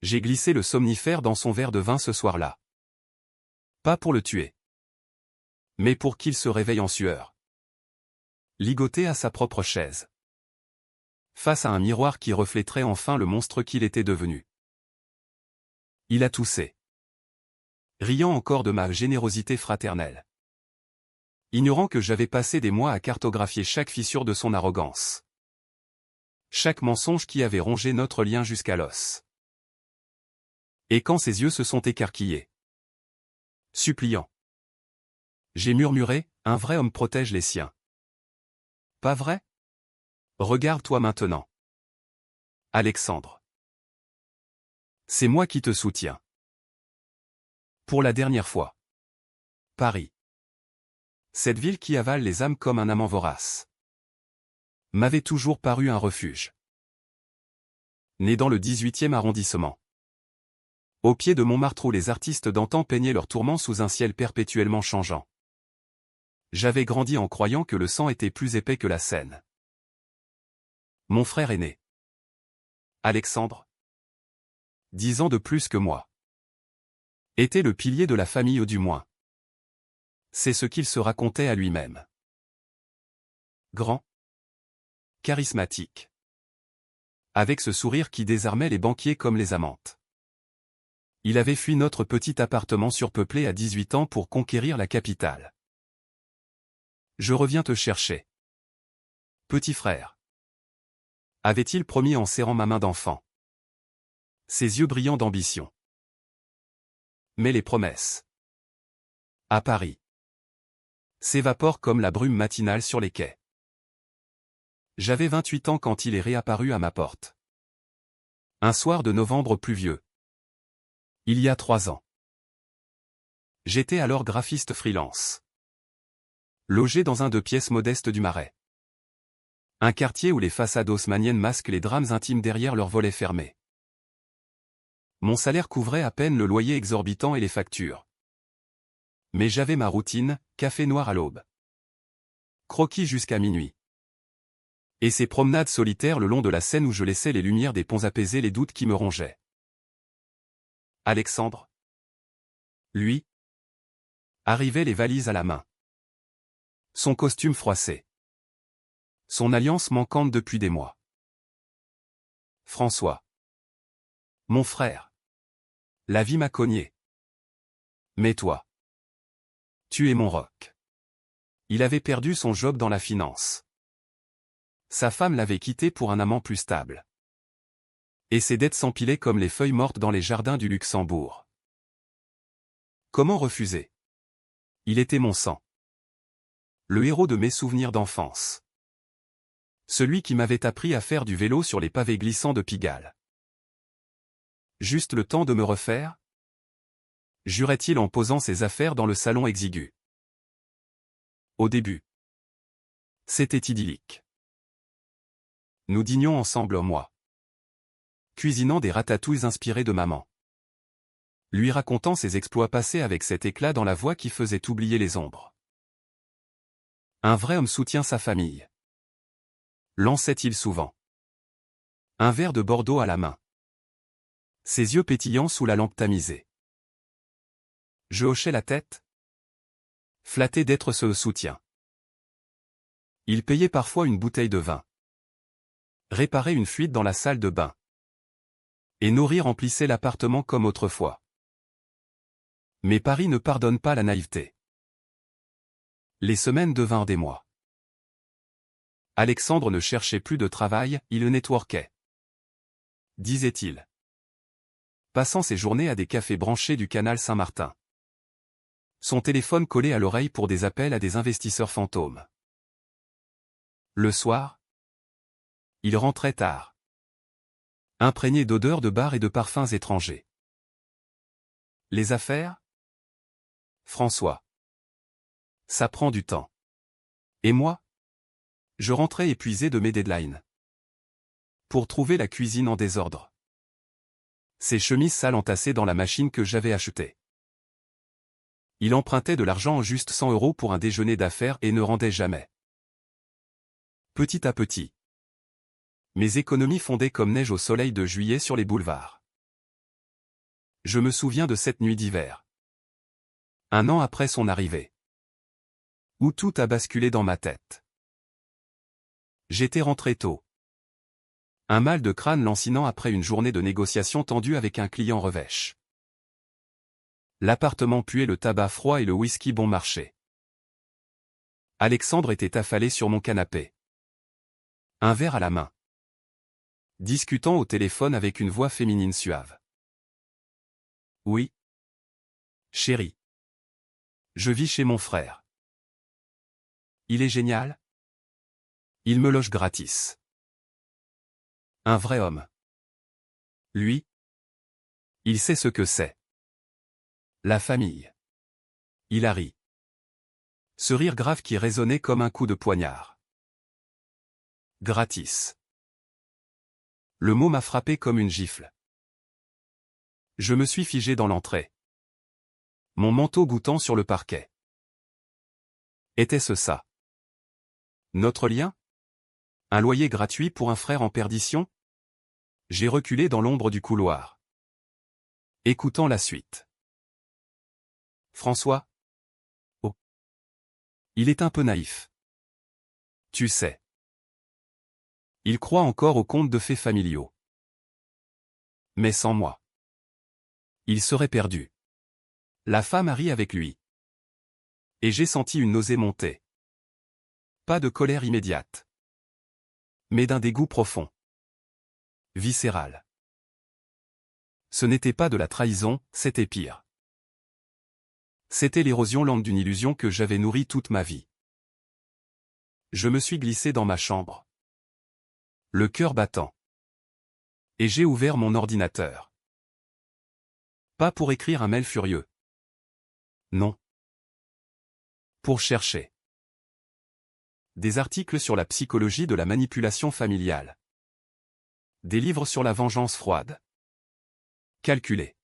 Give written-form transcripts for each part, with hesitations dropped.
J'ai glissé le somnifère dans son verre de vin ce soir-là. Pas pour le tuer. Mais pour qu'il se réveille en sueur. Ligoté à sa propre chaise. Face à un miroir qui reflèterait enfin le monstre qu'il était devenu. Il a toussé. Riant encore de ma générosité fraternelle. Ignorant que j'avais passé des mois à cartographier chaque fissure de son arrogance. Chaque mensonge qui avait rongé notre lien jusqu'à l'os. Et quand ses yeux se sont écarquillés. Suppliant. J'ai murmuré, un vrai homme protège les siens. Pas vrai? Regarde-toi maintenant. Alexandre. C'est moi qui te soutiens. Pour la dernière fois. Paris. Cette ville qui avale les âmes comme un amant vorace. M'avait toujours paru un refuge. Né dans le 18e arrondissement. Au pied de Montmartre où les artistes d'antan peignaient leurs tourments sous un ciel perpétuellement changeant. J'avais grandi en croyant que le sang était plus épais que la Seine. Mon frère aîné. Alexandre. 10 ans de plus que moi. Était le pilier de la famille ou du moins. C'est ce qu'il se racontait à lui-même. Grand. Charismatique. Avec ce sourire qui désarmait les banquiers comme les amantes. Il avait fui notre petit appartement surpeuplé à 18 ans pour conquérir la capitale. Je reviens te chercher. Petit frère. Avait-il promis en serrant ma main d'enfant. Ses yeux brillants d'ambition. Mais les promesses. À Paris. S'évaporent comme la brume matinale sur les quais. J'avais 28 ans quand il est réapparu à ma porte. Un soir de novembre pluvieux. Il y a 3 ans. J'étais alors graphiste freelance. Logé dans un 2 pièces modestes du Marais. Un quartier où les façades haussmanniennes masquent les drames intimes derrière leurs volets fermés. Mon salaire couvrait à peine le loyer exorbitant et les factures. Mais j'avais ma routine, café noir à l'aube. Croquis jusqu'à minuit. Et ces promenades solitaires le long de la Seine où je laissais les lumières des ponts apaiser les doutes qui me rongeaient. Alexandre. Lui. Arrivait les valises à la main. Son costume froissé. Son alliance manquante depuis des mois. François. Mon frère. La vie m'a cogné. Mais toi. Tu es mon roc. Il avait perdu son job dans la finance. Sa femme l'avait quitté pour un amant plus stable. Et ses dettes s'empilaient comme les feuilles mortes dans les jardins du Luxembourg. Comment refuser? Il était mon sang. Le héros de mes souvenirs d'enfance. Celui qui m'avait appris à faire du vélo sur les pavés glissants de Pigalle. Juste le temps de me refaire? Jurait-il en posant ses affaires dans le salon exigu. Au début. C'était idyllique. Nous dînions ensemble moi. Cuisinant des ratatouilles inspirées de maman. Lui racontant ses exploits passés avec cet éclat dans la voix qui faisait oublier les ombres. Un vrai homme soutient sa famille. Lançait-il souvent. Un verre de Bordeaux à la main. Ses yeux pétillants sous la lampe tamisée. Je hochais la tête. Flatté d'être ce soutien. Il payait parfois une bouteille de vin. Réparait une fuite dans la salle de bain. Et nos rires remplissaient l'appartement comme autrefois. Mais Paris ne pardonne pas la naïveté. Les semaines devinrent des mois. Alexandre ne cherchait plus de travail, il le networkait. Disait-il. Passant ses journées à des cafés branchés du canal Saint-Martin. Son téléphone collé à l'oreille pour des appels à des investisseurs fantômes. Le soir, il rentrait tard. Imprégné d'odeurs de bars et de parfums étrangers. Les affaires? François. Ça prend du temps. Et moi? Je rentrais épuisé de mes deadlines. Pour trouver la cuisine en désordre. Ses chemises sales entassées dans la machine que j'avais achetée. Il empruntait de l'argent en juste 100 € pour un déjeuner d'affaires et ne rendait jamais. Petit à petit. Mes économies fondaient comme neige au soleil de juillet sur les boulevards. Je me souviens de cette nuit d'hiver. Un an après son arrivée. Où tout a basculé dans ma tête. J'étais rentré tôt. Un mal de crâne lancinant après une journée de négociation tendue avec un client revêche. L'appartement puait le tabac froid et le whisky bon marché. Alexandre était affalé sur mon canapé. Un verre à la main. Discutant au téléphone avec une voix féminine suave. Oui. Chérie. Je vis chez mon frère. Il est génial. Il me loge gratis. Un vrai homme. Lui. Il sait ce que c'est. La famille. Il a ri. Ce rire grave qui résonnait comme un coup de poignard. Gratis. Le mot m'a frappé comme une gifle. Je me suis figé dans l'entrée. Mon manteau goûtant sur le parquet. Était-ce ça? Notre lien? Un loyer gratuit pour un frère en perdition? J'ai reculé dans l'ombre du couloir. Écoutant la suite. François? Oh. Il est un peu naïf. Tu sais. Il croit encore aux contes de fées familiaux. Mais sans moi. Il serait perdu. La femme a ri avec lui. Et j'ai senti une nausée monter. Pas de colère immédiate. Mais d'un dégoût profond. Viscéral. Ce n'était pas de la trahison, c'était pire. C'était l'érosion lente d'une illusion que j'avais nourrie toute ma vie. Je me suis glissé dans ma chambre. Le cœur battant. Et j'ai ouvert mon ordinateur. Pas pour écrire un mail furieux. Non. Pour chercher. Des articles sur la psychologie de la manipulation familiale. Des livres sur la vengeance froide. Calculé.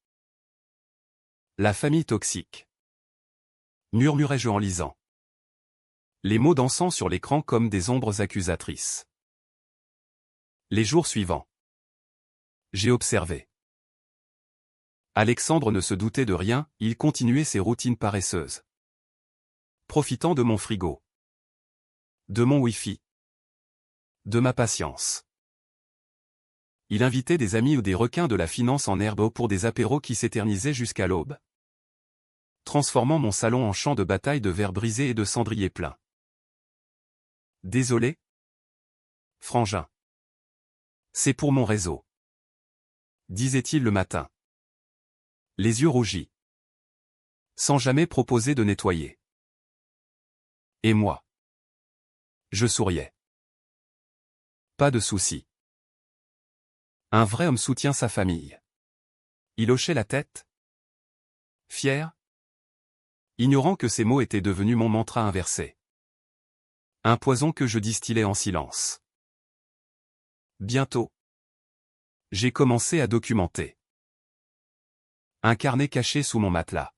La famille toxique. Murmurai-je en lisant. Les mots dansant sur l'écran comme des ombres accusatrices. Les jours suivants. J'ai observé. Alexandre ne se doutait de rien, il continuait ses routines paresseuses. Profitant de mon frigo. De mon Wi-Fi. De ma patience. Il invitait des amis ou des requins de la finance en herbe pour des apéros qui s'éternisaient jusqu'à l'aube. Transformant mon salon en champ de bataille de verres brisés et de cendriers pleins. Désolé? Frangin. C'est pour mon réseau. Disait-il le matin. Les yeux rougis. Sans jamais proposer de nettoyer. Et moi? Je souriais. Pas de souci. Un vrai homme soutient sa famille. Il hochait la tête. Fier? Ignorant que ces mots étaient devenus mon mantra inversé. Un poison que je distillais en silence. Bientôt. J'ai commencé à documenter. Un carnet caché sous mon matelas.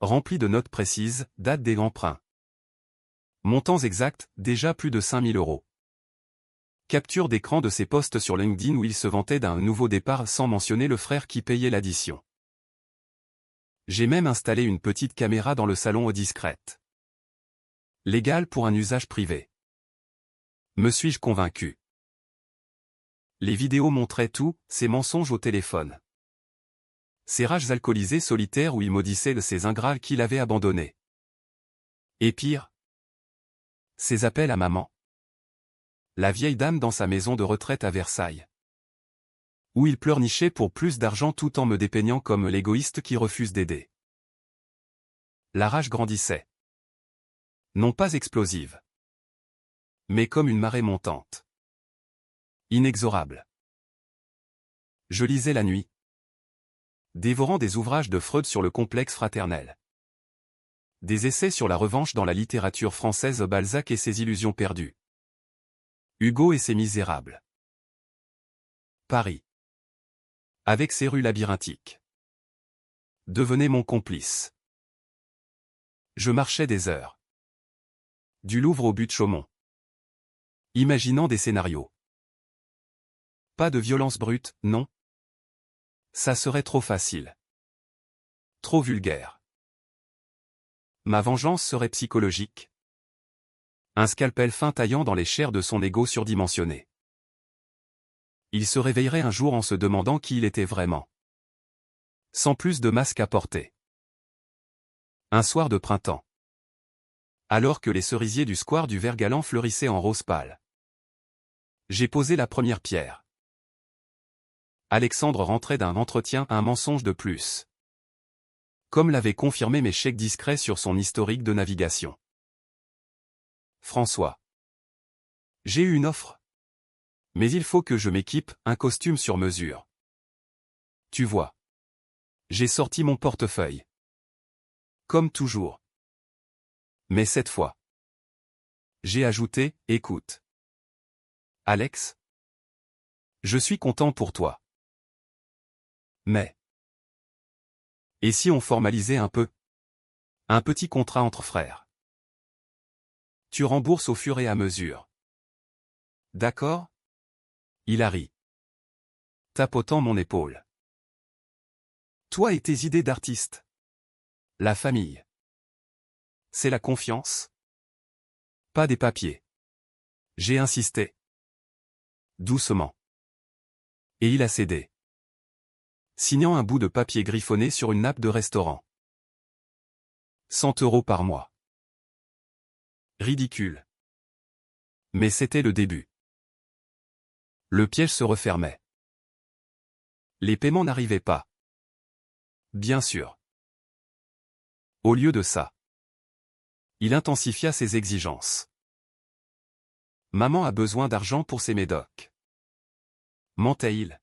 Rempli de notes précises, dates des emprunts. Montants exacts, déjà plus de 5000 €. Capture d'écran de ses posts sur LinkedIn où il se vantait d'un nouveau départ sans mentionner le frère qui payait l'addition. J'ai même installé une petite caméra dans le salon discrète. Légale pour un usage privé. Me suis-je convaincu? Les vidéos montraient tout, ses mensonges au téléphone. Ses rages alcoolisées solitaires où il maudissait ces ingrats qu'il avait abandonnés. Et pire, ses appels à maman. La vieille dame dans sa maison de retraite à Versailles. Où il pleurnichait pour plus d'argent tout en me dépeignant comme l'égoïste qui refuse d'aider. La rage grandissait. Non pas explosive. Mais comme une marée montante. Inexorable. Je lisais la nuit. Dévorant des ouvrages de Freud sur le complexe fraternel. Des essais sur la revanche dans la littérature française, Balzac et ses illusions perdues. Hugo et ses misérables. Paris. Avec ses rues labyrinthiques. Devenait mon complice. Je marchais des heures. Du Louvre au but de Chaumont. Imaginant des scénarios. Pas de violence brute, non. Ça serait trop facile. Trop vulgaire. Ma vengeance serait psychologique. Un scalpel fin taillant dans les chairs de son ego surdimensionné. Il se réveillerait un jour en se demandant qui il était vraiment. Sans plus de masque à porter. Un soir de printemps. Alors que les cerisiers du square du Vert-Galant fleurissaient en rose pâle. J'ai posé la première pierre. Alexandre rentrait d'un entretien à un mensonge de plus. Comme l'avaient confirmé mes chèques discrets sur son historique de navigation. François. J'ai eu une offre. Mais il faut que je m'équipe, un costume sur mesure. Tu vois. J'ai sorti mon portefeuille. Comme toujours. Mais cette fois. J'ai ajouté, écoute. Alex. Je suis content pour toi. Mais. Et si on formalisait un peu? Un petit contrat entre frères. Tu rembourses au fur et à mesure. D'accord? Il a ri. Tapotant mon épaule. Toi et tes idées d'artiste. La famille. C'est la confiance. Pas des papiers. J'ai insisté. Doucement. Et il a cédé. Signant un bout de papier griffonné sur une nappe de restaurant. 100 € par mois. Ridicule. Mais c'était le début. Le piège se refermait. Les paiements n'arrivaient pas. Bien sûr. Au lieu de ça. Il intensifia ses exigences. Maman a besoin d'argent pour ses médocs. Mentait-il.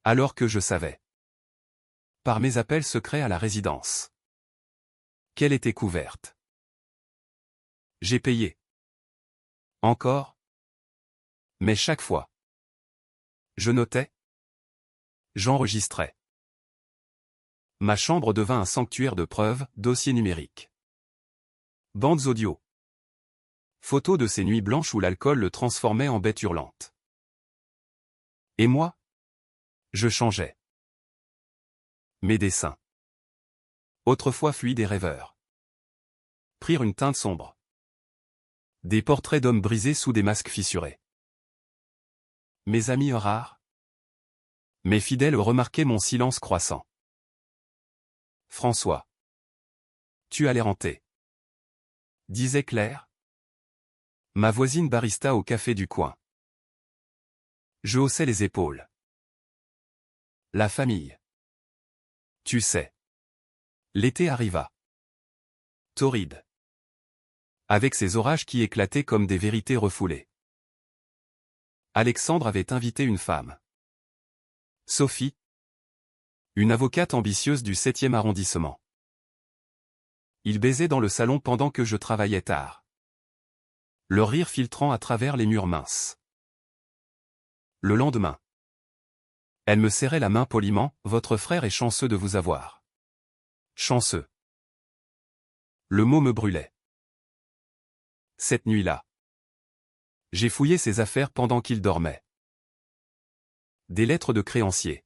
Alors que je savais. Par mes appels secrets à la résidence. Qu'elle était couverte. J'ai payé. Encore. Mais chaque fois. Je notais. J'enregistrais. Ma chambre devint un sanctuaire de preuves, dossier numérique. Bandes audio. Photos de ces nuits blanches où l'alcool le transformait en bête hurlante. Et moi? Je changeais. Mes dessins. Autrefois fluides et rêveurs. Prirent une teinte sombre. Des portraits d'hommes brisés sous des masques fissurés. Mes amis rares. Mes fidèles remarquaient mon silence croissant. François. Tu as l'air hanté. Disait Claire. Ma voisine barista au café du coin. Je haussais les épaules. La famille. Tu sais. L'été arriva. Torride. Avec ses orages qui éclataient comme des vérités refoulées. Alexandre avait invité une femme. Sophie. Une avocate ambitieuse du 7e arrondissement. Il baisait dans le salon pendant que je travaillais tard. Le rire filtrant à travers les murs minces. Le lendemain. Elle me serrait la main poliment, votre frère est chanceux de vous avoir. Chanceux. Le mot me brûlait. Cette nuit-là. J'ai fouillé ses affaires pendant qu'il dormait. Des lettres de créanciers.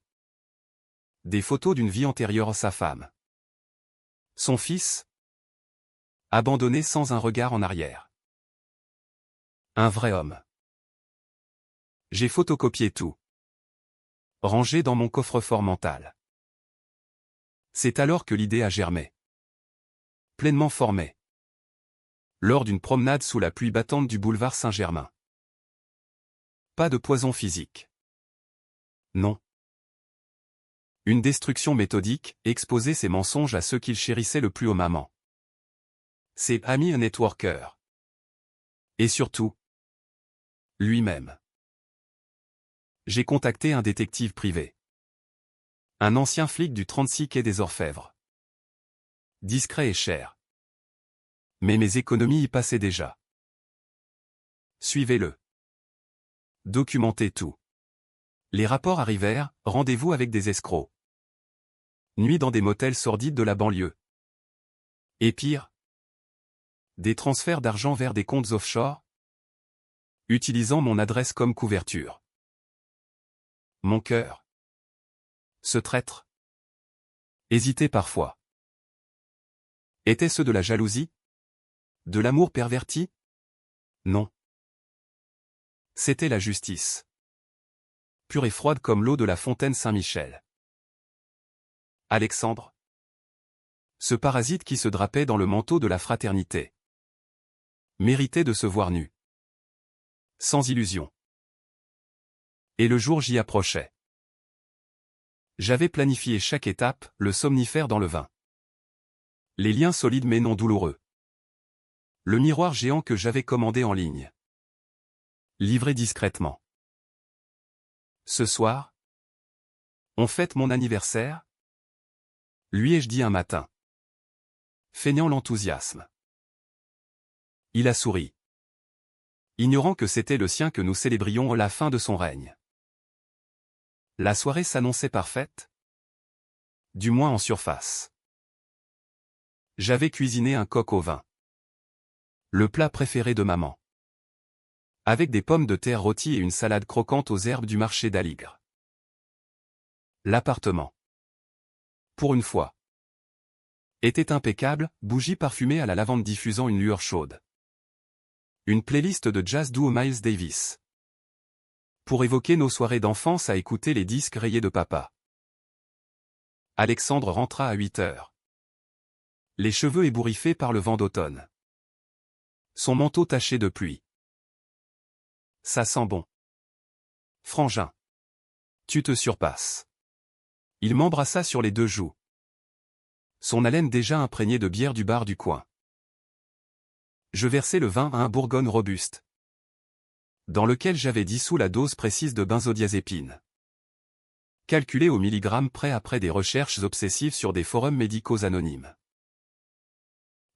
Des photos d'une vie antérieure à sa femme. Son fils. Abandonné sans un regard en arrière. Un vrai homme. J'ai photocopié tout. Rangé dans mon coffre-fort mental. C'est alors que l'idée a germé. Pleinement formée. Lors d'une promenade sous la pluie battante du boulevard Saint-Germain. Pas de poison physique. Non. Une destruction méthodique, exposer ses mensonges à ceux qu'il chérissait le plus aux mamans. Ses amis un networker. Et surtout, lui-même. J'ai contacté un détective privé. Un ancien flic du 36 quai des Orfèvres. Discret et cher. Mais mes économies y passaient déjà. Suivez-le. Documentez tout. Les rapports arrivèrent, rendez-vous avec des escrocs. Nuit dans des motels sordides de la banlieue. Et pire. Des transferts d'argent vers des comptes offshore. Utilisant mon adresse comme couverture. Mon cœur. Ce traître hésitait parfois. Était-ce de la jalousie? De l'amour perverti? Non. C'était la justice. Pure et froide comme l'eau de la fontaine Saint-Michel. Alexandre. Ce parasite qui se drapait dans le manteau de la fraternité. Méritait de se voir nu. Sans illusion. Et le jour J approchait. J'avais planifié chaque étape, le somnifère dans le vin. Les liens solides mais non douloureux. Le miroir géant que j'avais commandé en ligne. Livré discrètement. Ce soir, on fête mon anniversaire? Lui ai-je dit un matin. Feignant l'enthousiasme. Il a souri. Ignorant que c'était le sien que nous célébrions la fin de son règne. La soirée s'annonçait parfaite? Du moins en surface. J'avais cuisiné un coq au vin. Le plat préféré de maman. Avec des pommes de terre rôties et une salade croquante aux herbes du marché d'Aligre. L'appartement. Pour une fois. Était impeccable, bougies parfumées à la lavande diffusant une lueur chaude. Une playlist de jazz doux Miles Davis. Pour évoquer nos soirées d'enfance à écouter les disques rayés de papa. Alexandre rentra à 8 heures. Les cheveux ébouriffés par le vent d'automne. Son manteau taché de pluie. Ça sent bon. Frangin. Tu te surpasses. Il m'embrassa sur les 2 joues. Son haleine déjà imprégnée de bière du bar du coin. Je versai le vin à un bourgogne robuste, dans lequel j'avais dissous la dose précise de benzodiazépine. Calculée au milligramme près après des recherches obsessives sur des forums médicaux anonymes.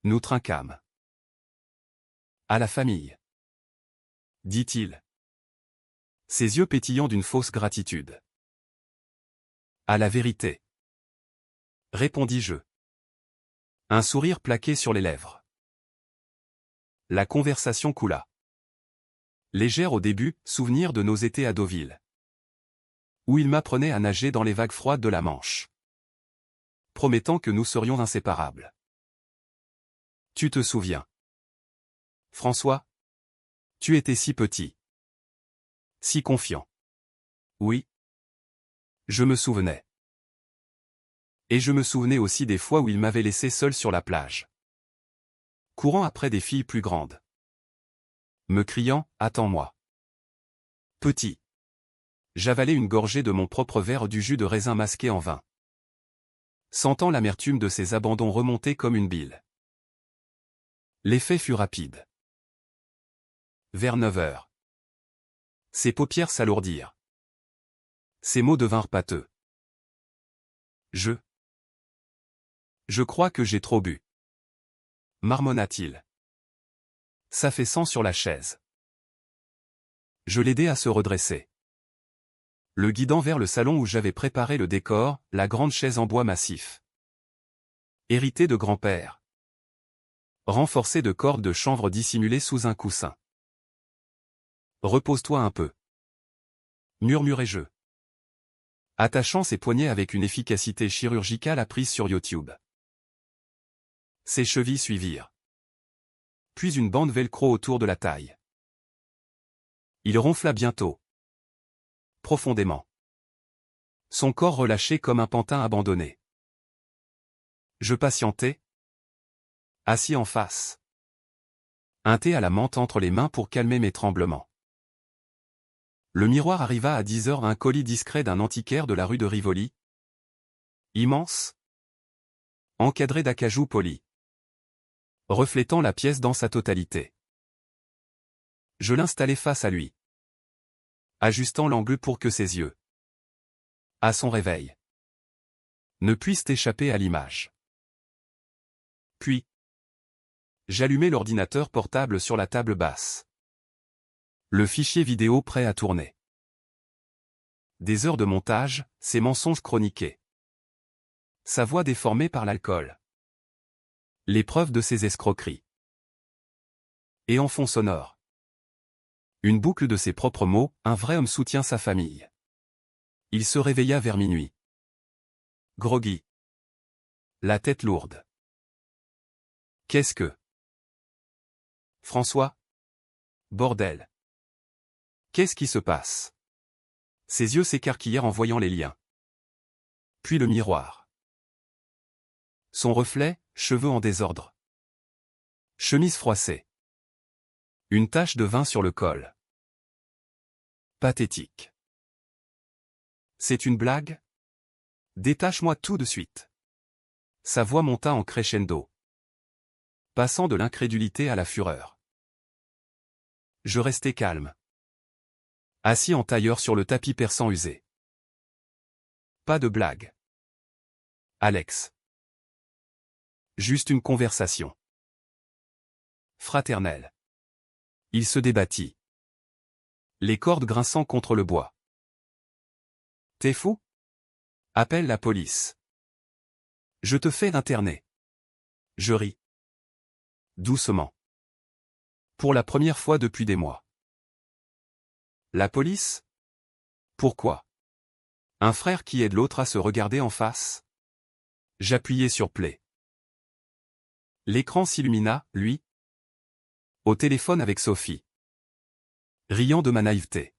Nous trinquâmes. À la famille. Dit-il. Ses yeux pétillants d'une fausse gratitude. À la vérité. Répondis-je. Un sourire plaqué sur les lèvres. La conversation coula. Légère au début, souvenir de nos étés à Deauville. Où il m'apprenait à nager dans les vagues froides de la Manche. Promettant que nous serions inséparables. Tu te souviens. François? Tu étais si petit. Si confiant. Oui. Je me souvenais. Et je me souvenais aussi des fois où il m'avait laissé seul sur la plage. Courant après des filles plus grandes. Me criant, attends-moi. Petit. J'avalais une gorgée de mon propre verre du jus de raisin masqué en vin. Sentant l'amertume de ces abandons remonter comme une bile. L'effet fut rapide. Vers 9 heures. Ses paupières s'alourdirent. Ses mots devinrent pâteux. Je crois que j'ai trop bu. Marmonna-t-il. S'affaissant sur la chaise. Je l'aidai à se redresser. Le guidant vers le salon où j'avais préparé le décor, la grande chaise en bois massif. Héritée de grand-père. Renforcée de cordes de chanvre dissimulées sous un coussin. Repose-toi un peu. Murmurai-je. Attachant ses poignets avec une efficacité chirurgicale apprise sur YouTube. Ses chevilles suivirent. Puis une bande velcro autour de la taille. Il ronfla bientôt. Profondément. Son corps relâché comme un pantin abandonné. Je patientai. Assis en face. Un thé à la menthe entre les mains pour calmer mes tremblements. Le miroir arriva à 10 heures un colis discret d'un antiquaire de la rue de Rivoli. Immense. Encadré d'acajou poli. Reflétant la pièce dans sa totalité. Je l'installai face à lui. Ajustant l'angle pour que ses yeux, à son réveil, ne puissent échapper à l'image. Puis, j'allumai l'ordinateur portable sur la table basse. Le fichier vidéo prêt à tourner. Des heures de montage, ses mensonges chroniqués. Sa voix déformée par l'alcool. L'épreuve de ses escroqueries. Et en fond sonore. Une boucle de ses propres mots, un vrai homme soutient sa famille. Il se réveilla vers minuit. Groggy. La tête lourde. Qu'est-ce que... François? Bordel. Qu'est-ce qui se passe? Ses yeux s'écarquillèrent en voyant les liens. Puis le miroir. Son reflet, cheveux en désordre. Chemise froissée. Une tache de vin sur le col. Pathétique. C'est une blague? Détache-moi tout de suite. Sa voix monta en crescendo, passant de l'incrédulité à la fureur. Je restai calme, assis en tailleur sur le tapis persan usé. Pas de blague. Alex. Juste une conversation. Fraternelle. Il se débattit. Les cordes grinçant contre le bois. T'es fou? Appelle la police. Je te fais interner. Je ris. Doucement. Pour la première fois depuis des mois. La police? Pourquoi? Un frère qui aide l'autre à se regarder en face? J'appuyai sur play. L'écran s'illumina, lui. Au téléphone avec Sophie. Riant de ma naïveté.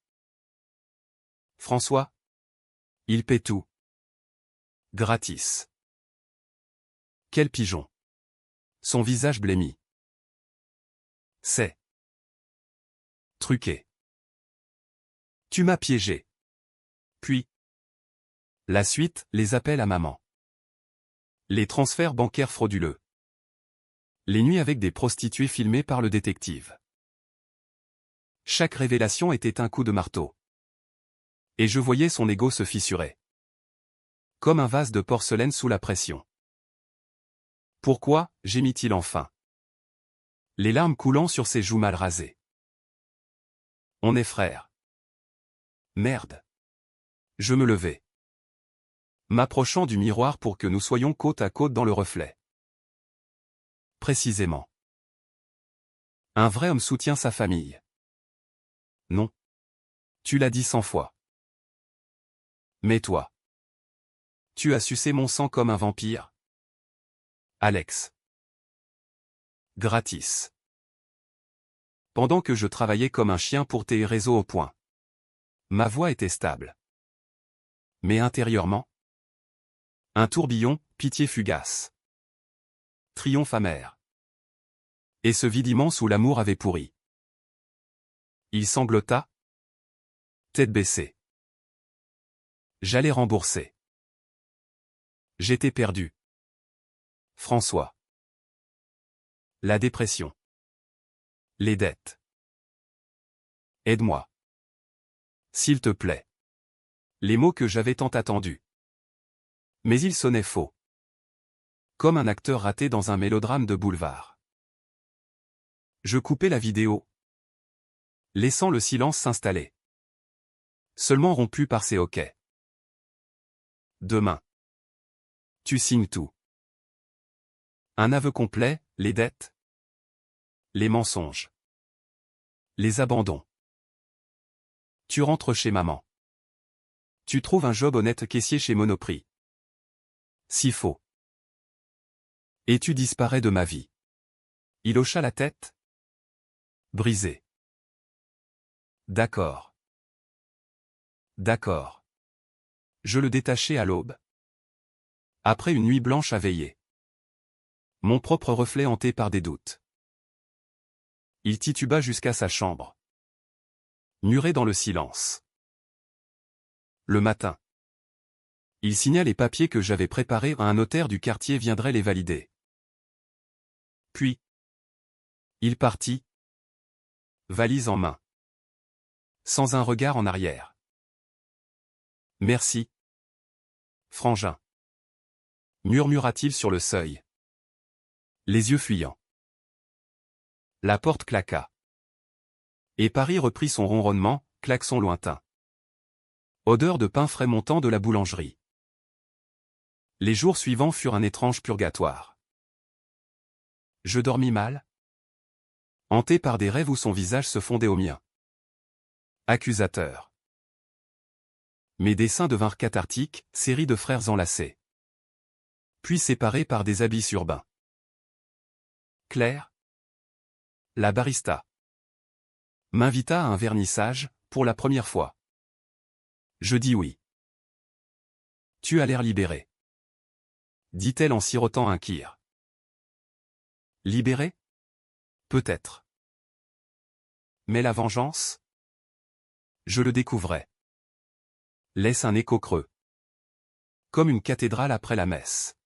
François? Il paie tout. Gratis. Quel pigeon. Son visage blêmi. C'est truqué. Tu m'as piégé. Puis, la suite, les appels à maman. Les transferts bancaires frauduleux. Les nuits avec des prostituées filmées par le détective. Chaque révélation était un coup de marteau. Et je voyais son ego se fissurer. Comme un vase de porcelaine sous la pression. Pourquoi, gémit-il enfin. Les larmes coulant sur ses joues mal rasées. On est frères. Merde. Je me levai, m'approchant du miroir pour que nous soyons côte à côte dans le reflet. Précisément. Un vrai homme soutient sa famille. Non. Tu l'as dit 100 fois. Mais toi. Tu as sucé mon sang comme un vampire. Alex. Gratis. Pendant que je travaillais comme un chien pour tes réseaux au point. Ma voix était stable. Mais intérieurement, un tourbillon, pitié fugace. Triomphe amer. Et ce vide immense où l'amour avait pourri. Il sanglota. Tête baissée. J'allais rembourser. J'étais perdu. François. La dépression. Les dettes. Aide-moi. S'il te plaît. Les mots que j'avais tant attendus. Mais ils sonnaient faux. Comme un acteur raté dans un mélodrame de boulevard. Je coupai la vidéo, laissant le silence s'installer. Seulement rompu par ces hoquets. Demain. Tu signes tout. Un aveu complet, les dettes. Les mensonges. Les abandons. Tu rentres chez maman. Tu trouves un job honnête caissier chez Monoprix. Si faux. Et tu disparais de ma vie. Il hocha la tête. Brisé. D'accord. D'accord. Je le détachai à l'aube. Après une nuit blanche à veiller. Mon propre reflet hanté par des doutes. Il tituba jusqu'à sa chambre. Muré dans le silence. Le matin. Il signa les papiers que j'avais préparés à un notaire du quartier viendrait les valider. Puis, il partit, valise en main. Sans un regard en arrière. Merci. Frangin. Murmura-t-il sur le seuil. Les yeux fuyants. La porte claqua. Et Paris reprit son ronronnement, klaxon lointain. Odeur de pain frais montant de la boulangerie. Les jours suivants furent un étrange purgatoire. Je dormis mal, hanté par des rêves où son visage se fondait au mien. Accusateur. Mes dessins devinrent cathartiques, série de frères enlacés. puis séparés par des habits urbains. Claire, la barista, m'invita à un vernissage, pour la première fois. Je dis oui. Tu as l'air libéré, dit-elle en sirotant un kir. Libéré? Peut-être. Mais la vengeance? Je le découvrais. Laisse un écho creux. Comme une cathédrale après la messe.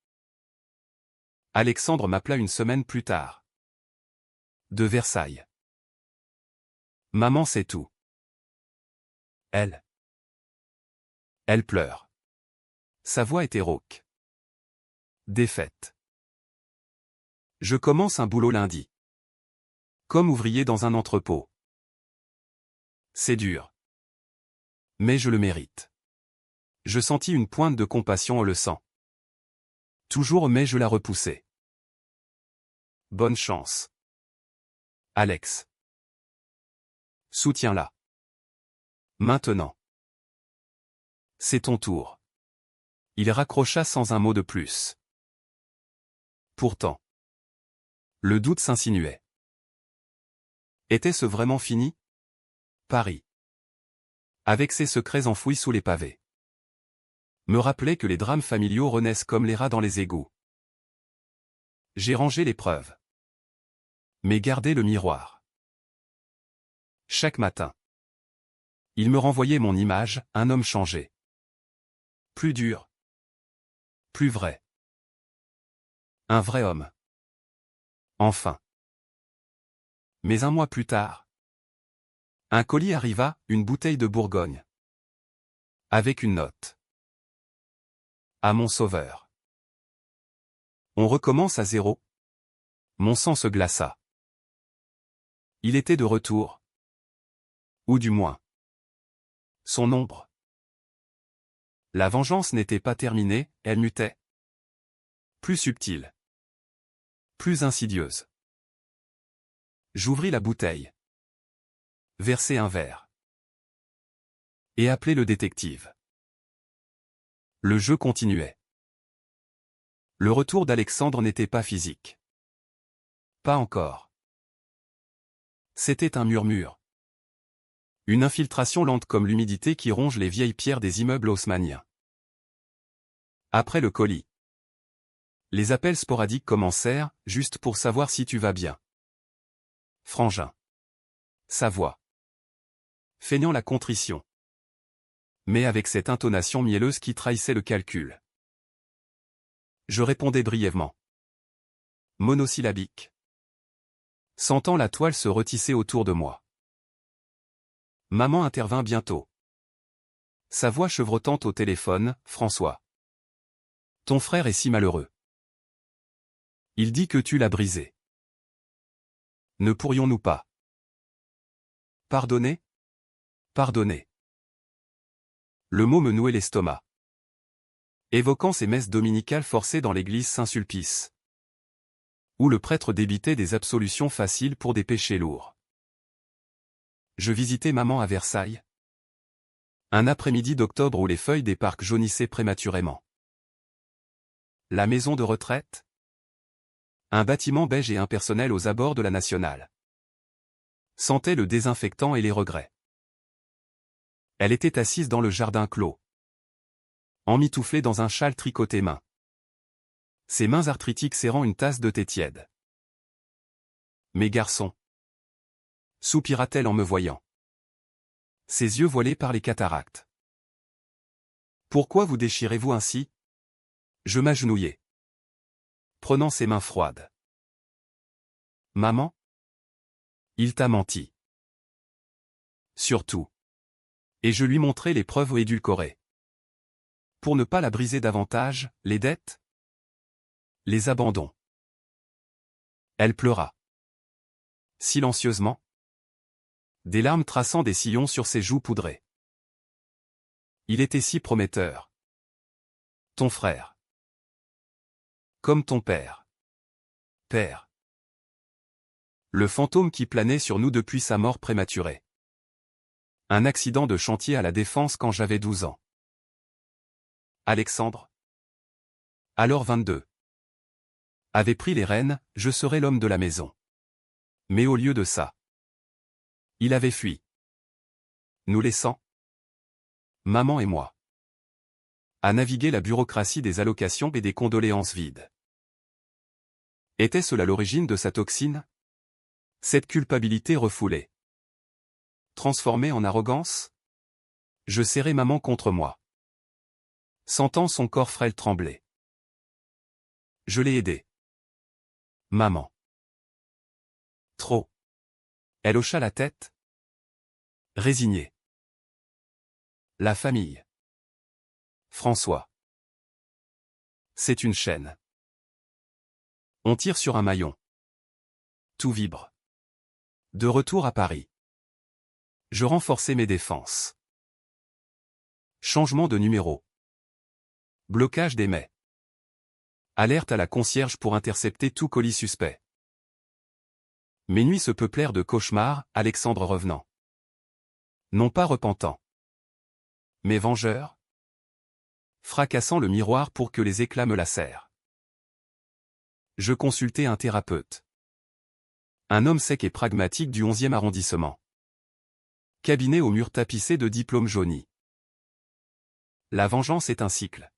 Alexandre m'appela une semaine plus tard. De Versailles. Maman sait tout. Elle pleure. Sa voix était rauque. Défaite. Je commence un boulot lundi. Comme ouvrier dans un entrepôt. C'est dur. Mais je le mérite. Je sentis une pointe de compassion en le sang. Toujours mais je la repoussai. Bonne chance. Alex. Soutiens-la. Maintenant. C'est ton tour. Il raccrocha sans un mot de plus. Pourtant. Le doute s'insinuait. Était-ce vraiment fini? Paris. Avec ses secrets enfouis sous les pavés. Me rappelait que les drames familiaux renaissent comme les rats dans les égouts. J'ai rangé les preuves. Mais gardé le miroir. Chaque matin. Il me renvoyait mon image, un homme changé. Plus dur. Plus vrai. Un vrai homme. Enfin. Mais un mois plus tard. Un colis arriva, une bouteille de Bourgogne. Avec une note. À mon sauveur. On recommence à zéro. Mon sang se glaça. Il était de retour. Ou du moins. Son ombre. La vengeance n'était pas terminée, elle mutait. Plus subtile. Plus insidieuse. J'ouvris la bouteille. Versai un verre. Et appelai le détective. Le jeu continuait. Le retour d'Alexandre n'était pas physique. Pas encore. C'était un murmure. Une infiltration lente comme l'humidité qui ronge les vieilles pierres des immeubles haussmanniens. Après le colis. Les appels sporadiques commencèrent, juste pour savoir si tu vas bien. Frangin. Sa voix. Feignant la contrition. Mais avec cette intonation mielleuse qui trahissait le calcul. Je répondais brièvement. Monosyllabique. Sentant la toile se retisser autour de moi. Maman intervint bientôt. Sa voix chevrotante au téléphone, François. Ton frère est si malheureux. Il dit que tu l'as brisé. Ne pourrions-nous pas pardonner? Pardonner. Le mot me nouait l'estomac. Évoquant ces messes dominicales forcées dans l'église Saint-Sulpice. Où le prêtre débitait des absolutions faciles pour des péchés lourds. Je visitais maman à Versailles. Un après-midi d'octobre où les feuilles des parcs jaunissaient prématurément. La maison de retraite? Un bâtiment beige et impersonnel aux abords de la Nationale. Sentait le désinfectant et les regrets. Elle était assise dans le jardin clos. Emmitouflée dans un châle tricoté main. Ses mains arthritiques serrant une tasse de thé tiède. Mes garçons. Soupira-t-elle en me voyant. Ses yeux voilés par les cataractes. Pourquoi vous déchirez-vous ainsi? Je m'agenouillai. Prenant ses mains froides. Maman? Il t'a menti. Surtout. Et je lui montrai les preuves édulcorées. Pour ne pas la briser davantage, les dettes? Les abandons. Elle pleura. Silencieusement. Des larmes traçant des sillons sur ses joues poudrées. Il était si prometteur. Ton frère. Comme ton père. Père. Le fantôme qui planait sur nous depuis sa mort prématurée. Un accident de chantier à la Défense quand j'avais 12 ans. Alexandre. Alors 22. avait pris les rênes, je serais l'homme de la maison. Mais au lieu de ça, il avait fui, nous laissant, maman et moi, à naviguer la bureaucratie des allocations et des condoléances vides. Était-ce là l'origine de sa toxine? Cette culpabilité refoulée, transformée en arrogance? Je serrai maman contre moi, sentant son corps frêle trembler. Je l'ai aidée. Maman. Trop. Elle hocha la tête, résignée. La famille. François. C'est une chaîne. On tire sur un maillon. Tout vibre. De retour à Paris. Je renforçais mes défenses. Changement de numéro. Blocage des mets. Alerte à la concierge pour intercepter tout colis suspect. Mes nuits se peuplèrent de cauchemars, Alexandre revenant. Non pas repentant, mais vengeur, fracassant le miroir pour que les éclats me lacèrent. Je consultai un thérapeute. Un homme sec et pragmatique du 11e arrondissement. Cabinet aux murs tapissés de diplômes jaunis. La vengeance est un cycle.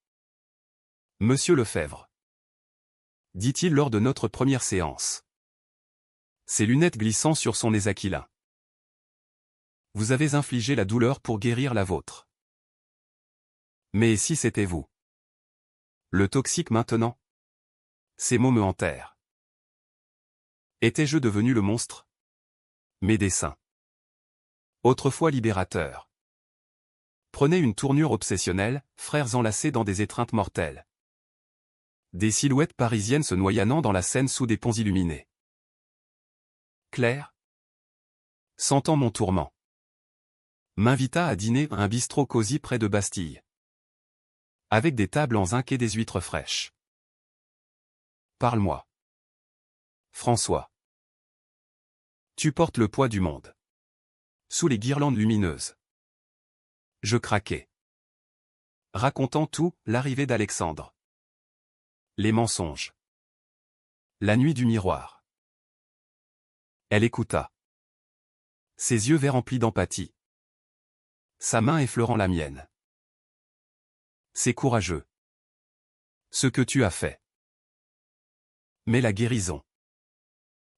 Monsieur Lefebvre, dit-il lors de notre première séance. Ses lunettes glissant sur son nez aquilin. Vous avez infligé la douleur pour guérir la vôtre. Mais si c'était vous? Le toxique maintenant? Ces mots me hantèrent. Étais-je devenu le monstre? Mes dessins, autrefois libérateurs, prenaient une tournure obsessionnelle, frères enlacés dans des étreintes mortelles. Des silhouettes parisiennes se noyannant dans la Seine sous des ponts illuminés. Claire, sentant mon tourment, m'invita à dîner à un bistrot cosy près de Bastille. Avec des tables en zinc et des huîtres fraîches. Parle-moi. François. Tu portes le poids du monde. Sous les guirlandes lumineuses. Je craquai. Racontant tout, l'arrivée d'Alexandre. Les mensonges. La nuit du miroir. Elle écouta. Ses yeux verts remplis d'empathie. Sa main effleurant la mienne. C'est courageux. Ce que tu as fait. Mais la guérison.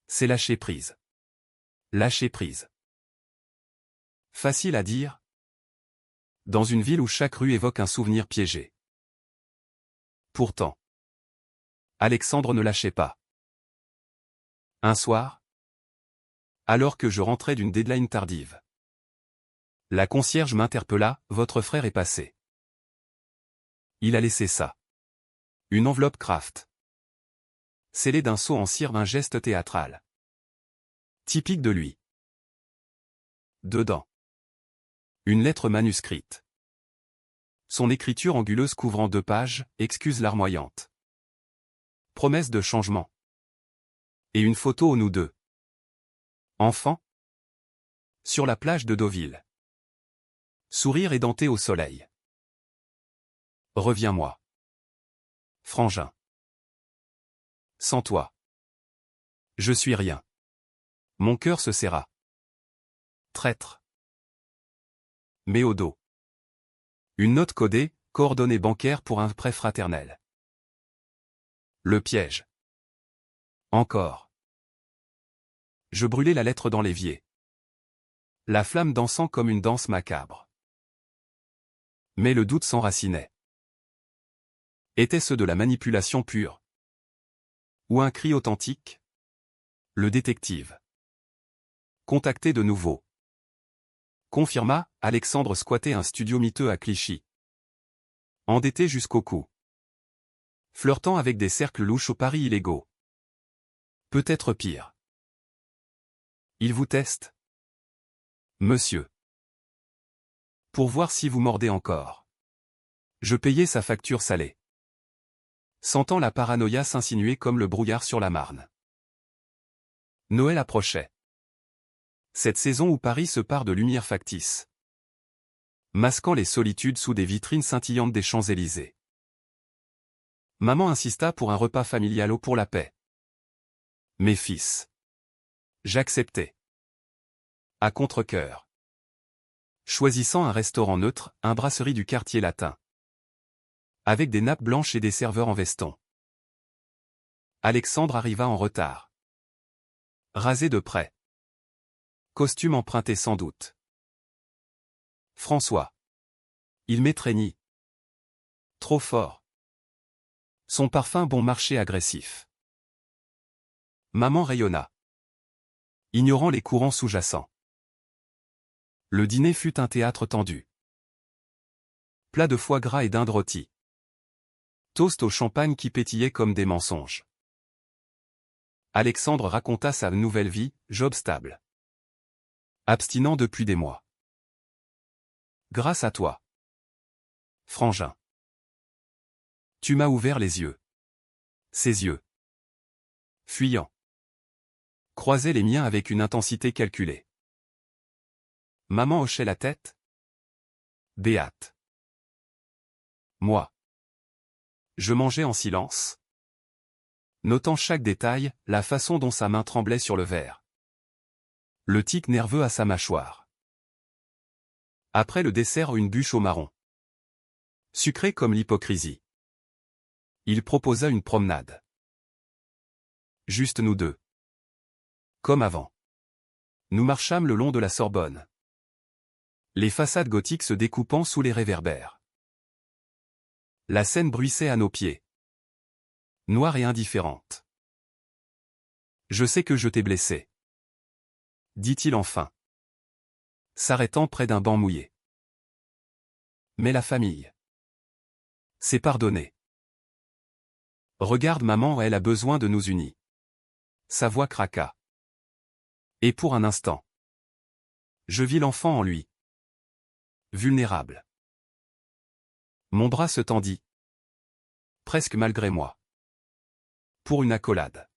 C'est lâcher prise. Lâcher prise. Facile à dire. Dans une ville où chaque rue évoque un souvenir piégé. Pourtant, Alexandre ne lâchait pas. Un soir, alors que je rentrais d'une deadline tardive, la concierge m'interpella, votre frère est passé. Il a laissé ça. Une enveloppe Kraft. Scellée d'un sceau en cire, un geste théâtral. Typique de lui. Dedans. Une lettre manuscrite. Son écriture anguleuse couvrant 2 pages, excuse larmoyante. Promesse de changement. Et une photo nous deux. Enfants. Sur la plage de Deauville. Sourire édenté au soleil. Reviens-moi. Frangin. Sans toi. Je suis rien. Mon cœur se serra. Traître. Mais au dos. Une note codée, coordonnées bancaires pour un prêt fraternel. Le piège. Encore. Je brûlai la lettre dans l'évier. La flamme dansant comme une danse macabre. Mais le doute s'enracinait. Était-ce de la manipulation pure? Ou un cri authentique? Le détective. Contacté de nouveau. Confirma, Alexandre squattait un studio miteux à Clichy. Endetté jusqu'au cou. Flirtant avec des cercles louches au paris illégaux. Peut-être pire. Il vous teste? Monsieur. Pour voir si vous mordez encore. Je payais sa facture salée. Sentant la paranoïa s'insinuer comme le brouillard sur la Marne. Noël approchait. Cette saison où Paris se pare de lumière factice. Masquant les solitudes sous des vitrines scintillantes des Champs-Élysées. Maman insista pour un repas familial au pour la paix. Mes fils. J'acceptais. À contre-cœur. Choisissant un restaurant neutre, un brasserie du quartier latin. Avec des nappes blanches et des serveurs en veston. Alexandre arriva en retard. Rasé de près. Costume emprunté sans doute. François. Il m'étreignit. Trop fort. Son parfum bon marché agressif. Maman rayonna. Ignorant les courants sous-jacents. Le dîner fut un théâtre tendu. Plat de foie gras et d'Inde rôti. Toast au champagne qui pétillait comme des mensonges. Alexandre raconta sa nouvelle vie, job stable. Abstinent depuis des mois. Grâce à toi. Frangin. Tu m'as ouvert les yeux. Ses yeux. Fuyants. Croisaient les miens avec une intensité calculée. Maman hochait la tête. Béate. Moi. Je mangeais en silence. Notant chaque détail, la façon dont sa main tremblait sur le verre. Le tic nerveux à sa mâchoire. Après le dessert, une bûche au marron. Sucré comme l'hypocrisie. Il proposa une promenade. Juste nous deux. Comme avant. Nous marchâmes le long de la Sorbonne. Les façades gothiques se découpant sous les réverbères. La Seine bruissait à nos pieds. Noire et indifférente. Je sais que je t'ai blessé. Dit-il enfin. S'arrêtant près d'un banc mouillé. Mais la famille. C'est pardonné. Regarde maman, elle a besoin de nous unis. Sa voix craqua. Et pour un instant. Je vis l'enfant en lui. Vulnérable. Mon bras se tendit. Presque malgré moi. Pour une accolade.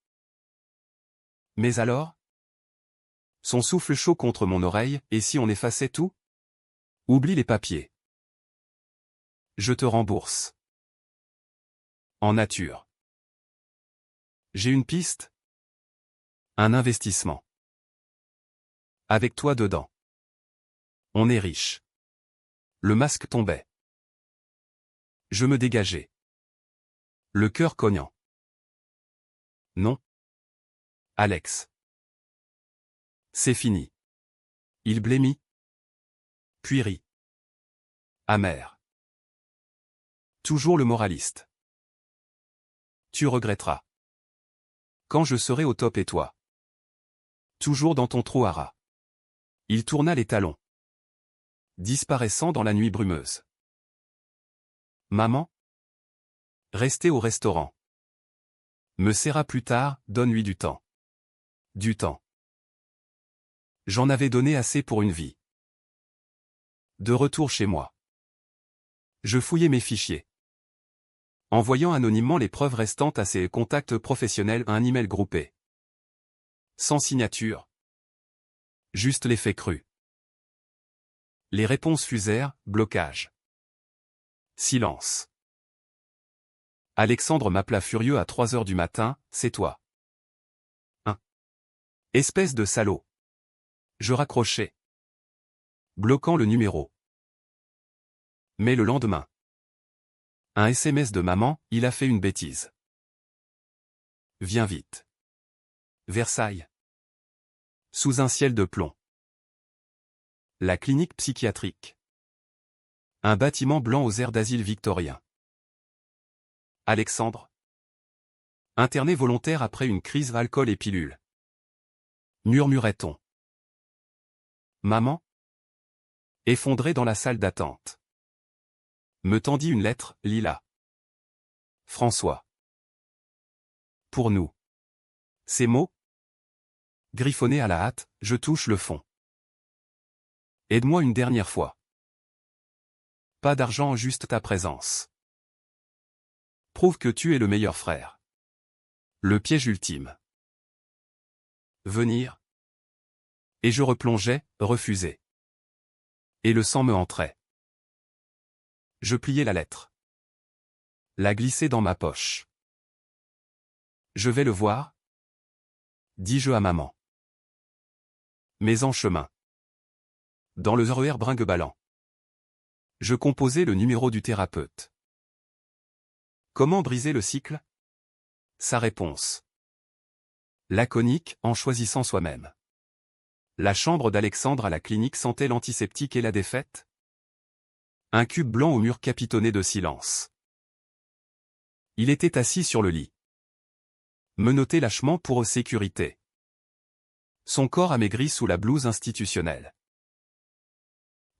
Mais alors? Son souffle chaud contre mon oreille, et si on effaçait tout? Oublie les papiers. Je te rembourse. En nature. J'ai une piste? Un investissement. Avec toi dedans. On est riche. Le masque tombait. Je me dégageais. Le cœur cognant. Non. Alex. C'est fini. Il blêmit. Puis rit. Amer. Toujours le moraliste. Tu regretteras. Quand je serai au top et toi. Toujours dans ton trou à rats. Il tourna les talons. Disparaissant dans la nuit brumeuse. Maman? Restez au restaurant. Me serra plus tard, donne-lui du temps. Du temps. J'en avais donné assez pour une vie. De retour chez moi. Je fouillais mes fichiers. Envoyant anonymement les preuves restantes à ses contacts professionnels à un email groupé. Sans signature. Juste les faits crus. Les réponses fusèrent, blocage. Silence. Alexandre m'appela furieux à 3 heures du matin, c'est toi. Espèce de salaud. Je raccrochai. Bloquant le numéro. Mais le lendemain. Un SMS de maman, il a fait une bêtise. Viens vite. Versailles. Sous un ciel de plomb. La clinique psychiatrique. Un bâtiment blanc aux airs d'asile victorien. Alexandre. Interné volontaire après une crise alcool et pilule. Murmurait-on. Maman. Effondrée dans la salle d'attente. Me tendit une lettre, Lila. François. Pour nous. Ces mots. Griffonnés à la hâte, je touche le fond. Aide-moi une dernière fois. Pas d'argent, juste ta présence. Prouve que tu es le meilleur frère. Le piège ultime. Venir. Et je replongeais, refusé. Et le sang me entrait. Je pliai la lettre. l'a glissé dans ma poche. Je vais le voir, dis-je à maman. Mais en chemin. Dans le RER brinque-ballant. Je composais le numéro du thérapeute. Comment briser le cycle? Sa réponse. Laconique, en choisissant soi-même. La chambre d'Alexandre à la clinique sentait l'antiseptique et la défaite? Un cube blanc au mur capitonné de silence. Il était assis sur le lit. Menotté lâchement pour sécurité. Son corps amaigri sous la blouse institutionnelle.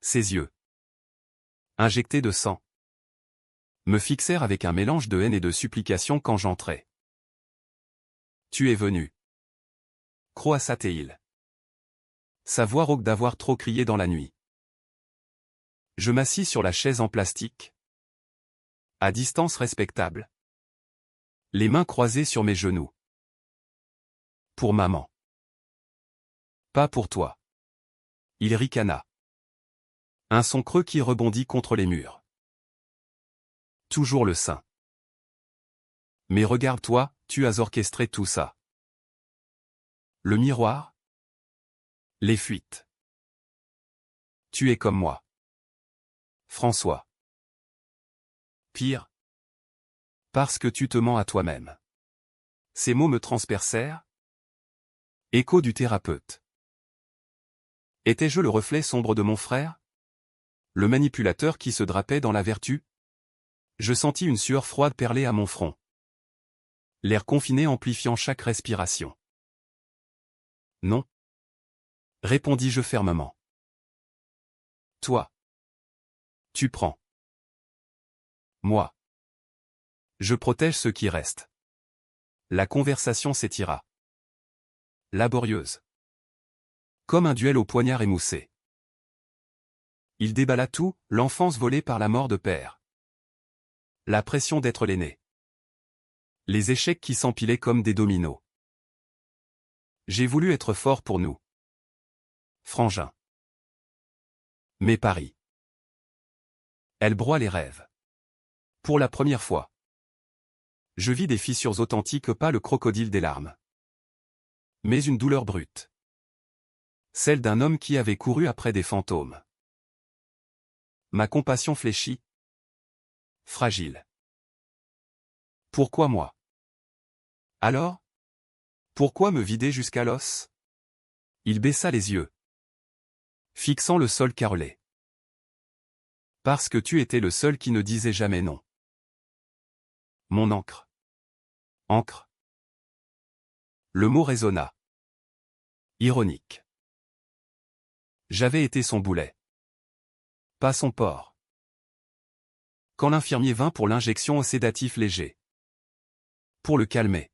Ses yeux, injectés de sang, me fixèrent avec un mélange de haine et de supplication quand j'entrai. Tu es venu. Croassa-t-il. Sa voix rauque d'avoir trop crié dans la nuit. Je m'assis sur la chaise en plastique. À distance respectable. Les mains croisées sur mes genoux. Pour maman. Pas pour toi. Il ricana. Un son creux qui rebondit contre les murs. Toujours le sein. Mais regarde-toi, tu as orchestré tout ça. Le miroir? Les fuites. Tu es comme moi. François. Pire. Parce que tu te mens à toi-même. Ces mots me transpercèrent. Écho du thérapeute. Étais-je le reflet sombre de mon frère? Le manipulateur qui se drapait dans la vertu? Je sentis une sueur froide perler à mon front. L'air confiné amplifiant chaque respiration. Non. Répondis-je fermement. Toi. Tu prends. Moi. Je protège ce qui reste. La conversation s'étira. Laborieuse. Comme un duel au poignard émoussé. Il déballa tout, l'enfance volée par la mort de père. La pression d'être l'aîné. Les échecs qui s'empilaient comme des dominos. J'ai voulu être fort pour nous. Frangin. Mais Paris. Elle broie les rêves. Pour la première fois. Je vis des fissures authentiques, pas le crocodile des larmes. Mais une douleur brute. Celle d'un homme qui avait couru après des fantômes. Ma compassion fléchit. Fragile. Pourquoi moi? Alors? Pourquoi me vider jusqu'à l'os? Il baissa les yeux. Fixant le sol carrelé. Parce que tu étais le seul qui ne disait jamais non. Mon encre. Encre. Le mot résonna. Ironique. J'avais été son boulet. Pas son porc. Quand l'infirmier vint pour l'injection au sédatif léger. Pour le calmer.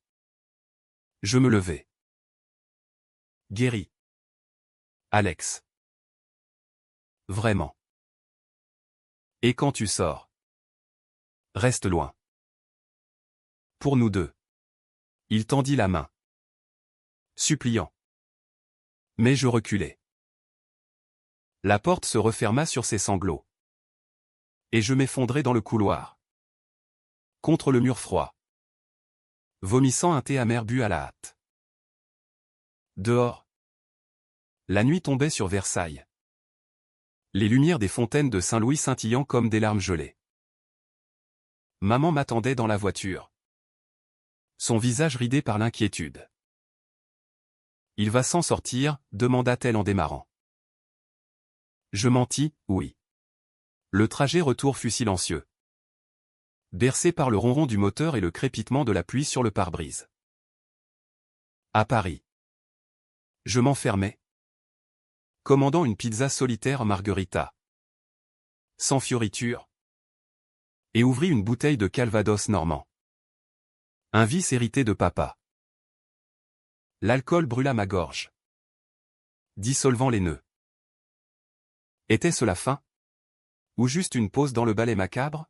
Je me levai. Guéri. Alex. Vraiment. Et quand tu sors? Reste loin. Pour nous deux. Il tendit la main. Suppliant. Mais je reculai. La porte se referma sur ses sanglots. Et je m'effondrai dans le couloir. Contre le mur froid. Vomissant un thé amer bu à la hâte. Dehors. La nuit tombait sur Versailles. Les lumières des fontaines de Saint-Louis scintillant comme des larmes gelées. Maman m'attendait dans la voiture. Son visage ridé par l'inquiétude. Il va s'en sortir, demanda-t-elle en démarrant. Je mentis, oui. Le trajet retour fut silencieux. Bercé par le ronron du moteur et le crépitement de la pluie sur le pare-brise. À Paris. Je m'enfermais. Commandant une pizza solitaire margarita. Sans fioriture. Et ouvris une bouteille de Calvados normand. Un vice hérité de papa. L'alcool brûla ma gorge. Dissolvant les nœuds. Était-ce la fin? Ou juste une pause dans le ballet macabre?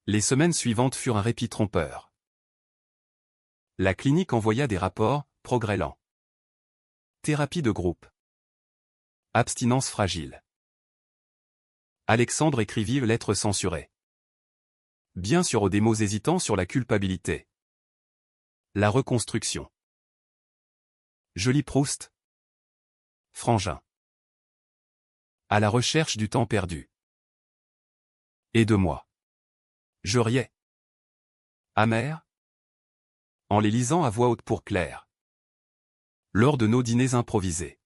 Les semaines suivantes furent un répit trompeur. La clinique envoya des rapports, progrès lent. Thérapie de groupe. Abstinence fragile. Alexandre écrivit lettre censurée. Bien sûr des mots hésitants sur la culpabilité. La reconstruction. Je lis Proust. Frangin. À la recherche du temps perdu. Et de moi. Je riais. Amer. En les lisant à voix haute pour Claire. Lors de nos dîners improvisés.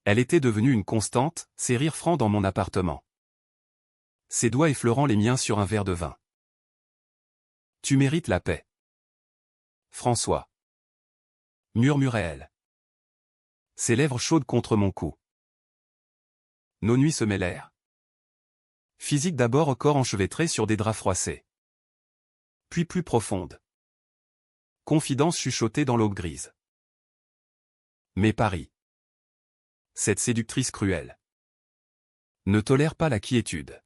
Elle était devenue une constante, ses rires francs dans mon appartement. Ses doigts effleurant les miens sur un verre de vin. Tu mérites la paix. François. Murmurait-elle. Ses lèvres chaudes contre mon cou. Nos nuits se mêlèrent. Physique d'abord au corps enchevêtré sur des draps froissés. Puis plus profonde. Confidence chuchotée dans l'aube grise. Mais Paris. Cette séductrice cruelle. Ne tolère pas la quiétude.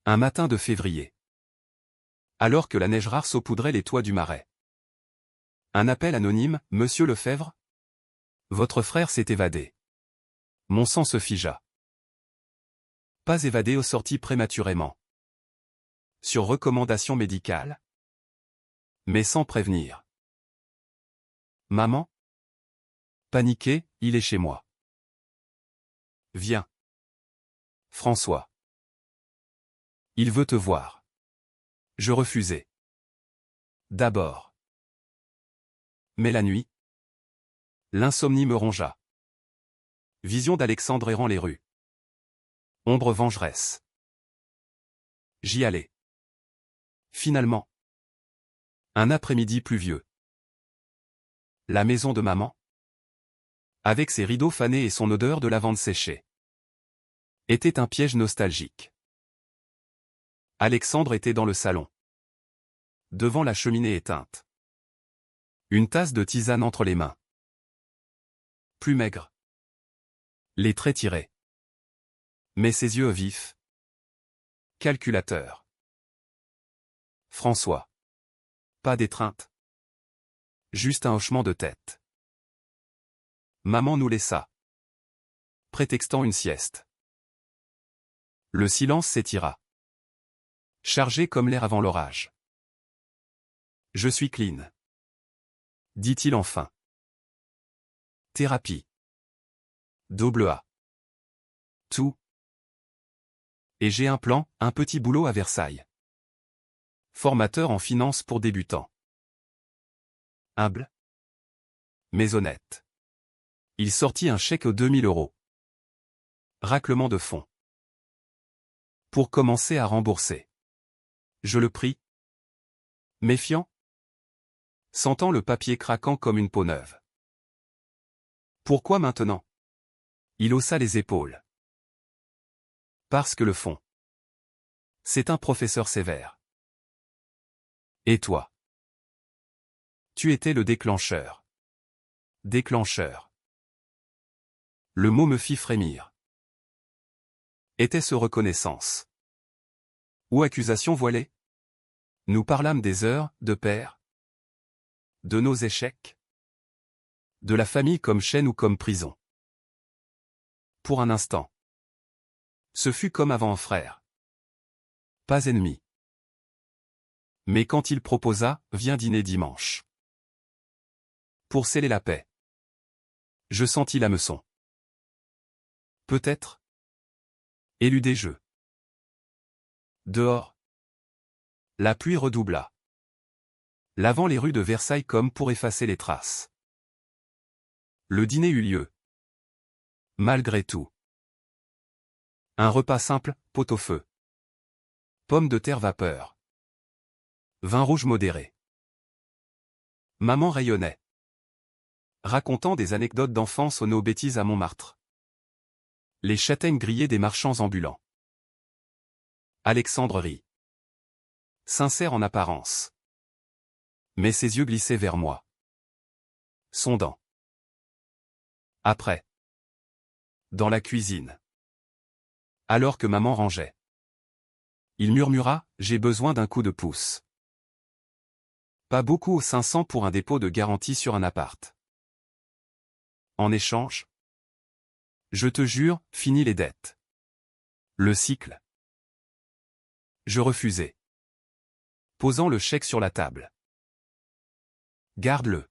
Un matin de février. Alors que la neige rare saupoudrait les toits du Marais. Un appel anonyme, Monsieur Lefebvre? Votre frère s'est évadé. Mon sang se figea. Pas évadé au sorti prématurément. Sur recommandation médicale. Mais sans prévenir. Maman? Paniqué, il est chez moi. Viens. François. Il veut te voir. Je refusai. D'abord. Mais la nuit. L'insomnie me rongea. Vision d'Alexandre errant les rues. Ombre vengeresse. J'y allai. Finalement. Un après-midi pluvieux. La maison de maman. Avec ses rideaux fanés et son odeur de lavande séchée. Était un piège nostalgique. Alexandre était dans le salon. Devant la cheminée éteinte. Une tasse de tisane entre les mains. Plus maigre. Les traits tirés. Mais ses yeux vifs. Calculateur. François. Pas d'étreinte. Juste un hochement de tête. Maman nous laissa. Prétextant une sieste. Le silence s'étira. Chargé comme l'air avant l'orage. Je suis clean. Dit-il enfin. Thérapie. Double A. Tout. Et j'ai un plan, un petit boulot à Versailles. Formateur en finance pour débutants. Humble. Mais honnête. Il sortit un chèque aux 2000 €. Raclement de fonds. Pour commencer à rembourser. Je le pris. Méfiant. Sentant le papier craquant comme une peau neuve. Pourquoi maintenant? Il haussa les épaules. Parce que le fond. C'est un professeur sévère. Et toi? Tu étais le déclencheur. Déclencheur. Le mot me fit frémir. Était-ce reconnaissance? Ou accusation voilée? Nous parlâmes des heures, de père. De nos échecs. De la famille comme chaîne ou comme prison. Pour un instant. Ce fut comme avant frère. Pas ennemi. Mais quand il proposa, viens dîner dimanche. Pour sceller la paix. Je sentis l'hameçon. Peut-être. Élu des jeux. Dehors. La pluie redoubla. Lavant les rues de Versailles comme pour effacer les traces. Le dîner eut lieu. Malgré tout. Un repas simple, pot-au-feu. Pommes de terre vapeur. Vin rouge modéré. Maman rayonnait. Racontant des anecdotes d'enfance aux nos bêtises à Montmartre. Les châtaignes grillées des marchands ambulants. Alexandre rit. Sincère en apparence. Mais ses yeux glissaient vers moi. Sondant. Après. Dans la cuisine. Alors que maman rangeait. Il murmura, j'ai besoin d'un coup de pouce. Pas beaucoup aux 500 pour un dépôt de garantie sur un appart. En échange. Je te jure, finis les dettes. Le cycle. Je refusai. Posant le chèque sur la table. Garde-le.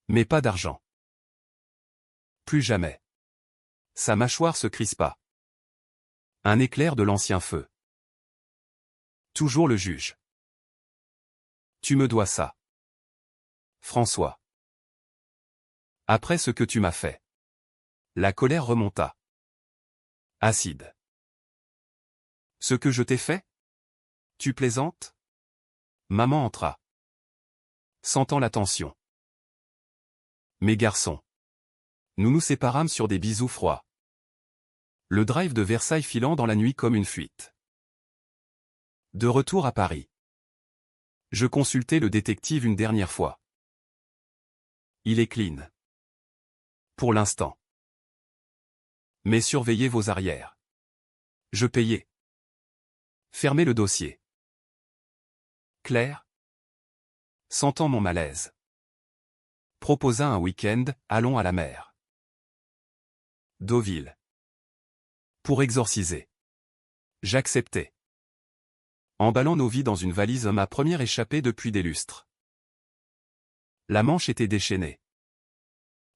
Mais pas d'argent. Plus jamais. Sa mâchoire se crispa. Un éclair de l'ancien feu. Toujours le juge. Tu me dois ça. François. Après ce que tu m'as fait. La colère remonta. Acide. Ce que je t'ai fait? Tu plaisantes? Maman entra. Sentant la tension. Mes garçons. Nous nous séparâmes sur des bisous froids. Le drive de Versailles filant dans la nuit comme une fuite. De retour à Paris. Je consultai le détective une dernière fois. Il est clean. Pour l'instant. Mais surveillez vos arrières. Je payai. Fermez le dossier. Claire, sentant mon malaise, proposa un week-end, allons à la mer. Deauville. Pour exorciser. J'acceptai. Emballant nos vies dans une valise, ma première échappée depuis des lustres. La Manche était déchaînée.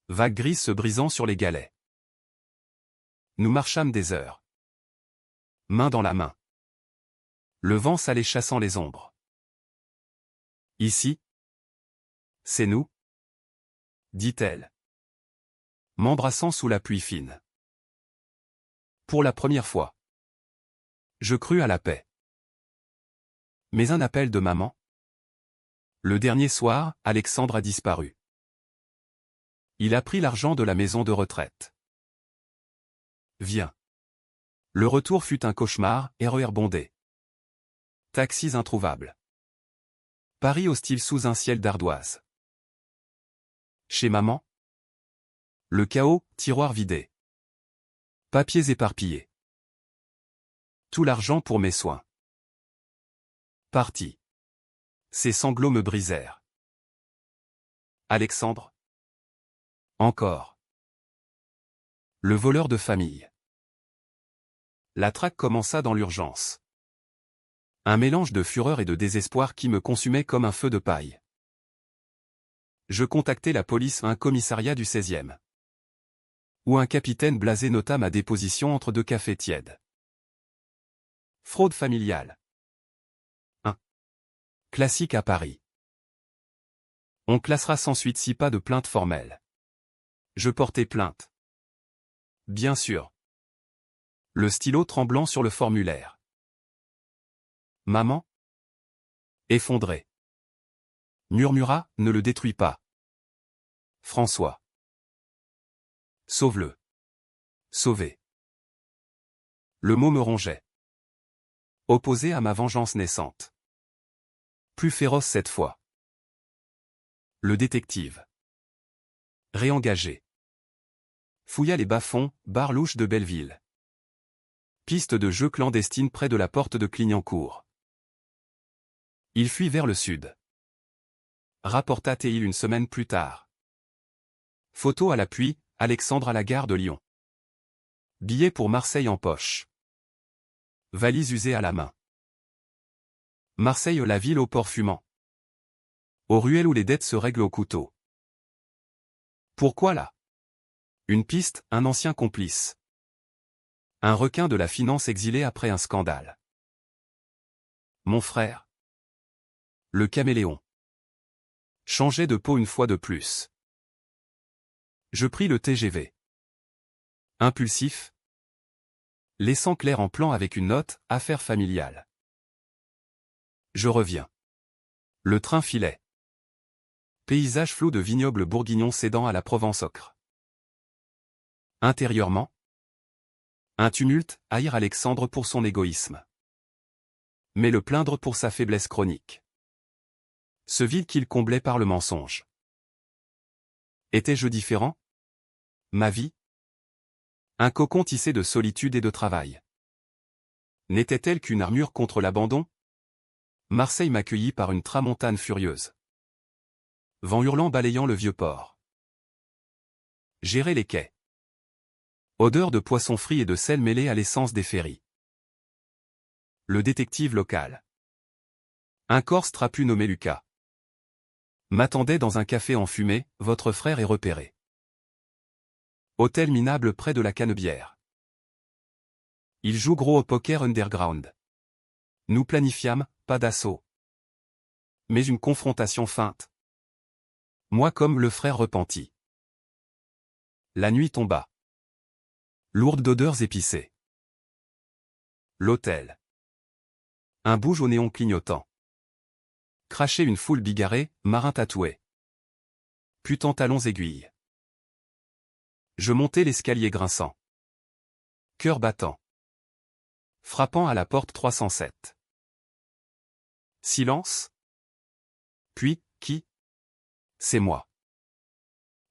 Vagues grises se brisant sur les galets. Nous marchâmes des heures. Main dans la main. Le vent salé chassant les ombres. Ici. C'est nous, dit-elle, m'embrassant sous la pluie fine. Pour la première fois. Je crus à la paix. Mais un appel de maman. Le dernier soir, Alexandre a disparu. Il a pris l'argent de la maison de retraite. Viens. Le retour fut un cauchemar, RER bondé. Taxis introuvables. Paris hostile sous un ciel d'ardoise. Chez maman. Le chaos, tiroir vidé. Papiers éparpillés. Tout l'argent pour mes soins. Parti. Ses sanglots me brisèrent. Alexandre. Encore. Le voleur de famille. La traque commença dans l'urgence. Un mélange de fureur et de désespoir qui me consumait comme un feu de paille. Je contactai la police, un commissariat du 16e. Où un capitaine blasé nota ma déposition entre deux cafés tièdes. Fraude familiale. 1. Classique à Paris. On classera sans suite si pas de plainte formelle. Je portai plainte. Bien sûr. Le stylo tremblant sur le formulaire. Maman? Effondré. Murmura, ne le détruis pas. François. Sauve-le. Sauver. Le mot me rongeait. Opposé à ma vengeance naissante. Plus féroce cette fois. Le détective. Réengagé. Fouilla les bas-fonds, bar louche de Belleville. Piste de jeu clandestine près de la porte de Clignancourt. Il fuit vers le sud. Rapporta-t-il une semaine plus tard. Photo à l'appui, Alexandre à la gare de Lyon. Billet pour Marseille en poche. Valise usée à la main. Marseille, la ville au port fumant. Aux ruelles où les dettes se règlent au couteau. Pourquoi là? Une piste, un ancien complice. Un requin de la finance exilé après un scandale. Mon frère. Le caméléon. Changeait de peau une fois de plus. Je pris le TGV. Impulsif. Laissant Claire en plan avec une note, affaire familiale. Je reviens. Le train filait. Paysage flou de vignobles bourguignons cédant à la Provence ocre. Intérieurement. Un tumulte, haïr Alexandre pour son égoïsme. Mais le plaindre pour sa faiblesse chronique. Ce vide qu'il comblait par le mensonge. Étais-je différent? Ma vie? Un cocon tissé de solitude et de travail. N'était-elle qu'une armure contre l'abandon? Marseille m'accueillit par une tramontane furieuse. Vent hurlant balayant le vieux port. Gérer les quais. Odeur de poisson frit et de sel mêlé à l'essence des ferries. le détective local. Un Corse trapu nommé Lucas m'attendait dans un café en fumée, votre frère est repéré. Hôtel minable près de la Canebière. Il joue gros au poker underground. Nous planifiâmes, pas d'assaut. Mais une confrontation feinte. Moi comme le frère repenti. La nuit tomba. Lourde d'odeurs épicées. L'hôtel. Un bouge au néon clignotant. Cracher une foule bigarrée, marin tatoué. Putain talons aiguilles. Je montais l'escalier grinçant. Cœur battant. Frappant à la porte 307. Silence. Puis, qui? C'est moi.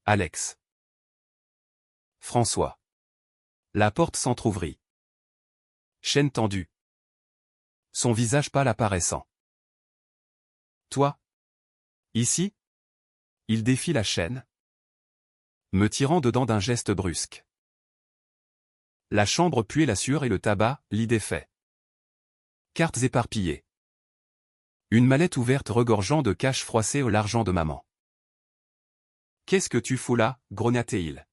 Alex. François. La porte s'entr'ouvrit. Chaîne tendue. Son visage pâle apparaissant. Toi? Ici? Il défie la chaîne, me tirant dedans d'un geste brusque. La chambre puait la sueur et le tabac, l'idée fait. Cartes éparpillées. Une mallette ouverte regorgeant de cash froissé au l'argent de maman. Qu'est-ce que tu fous là, grogna-t-il.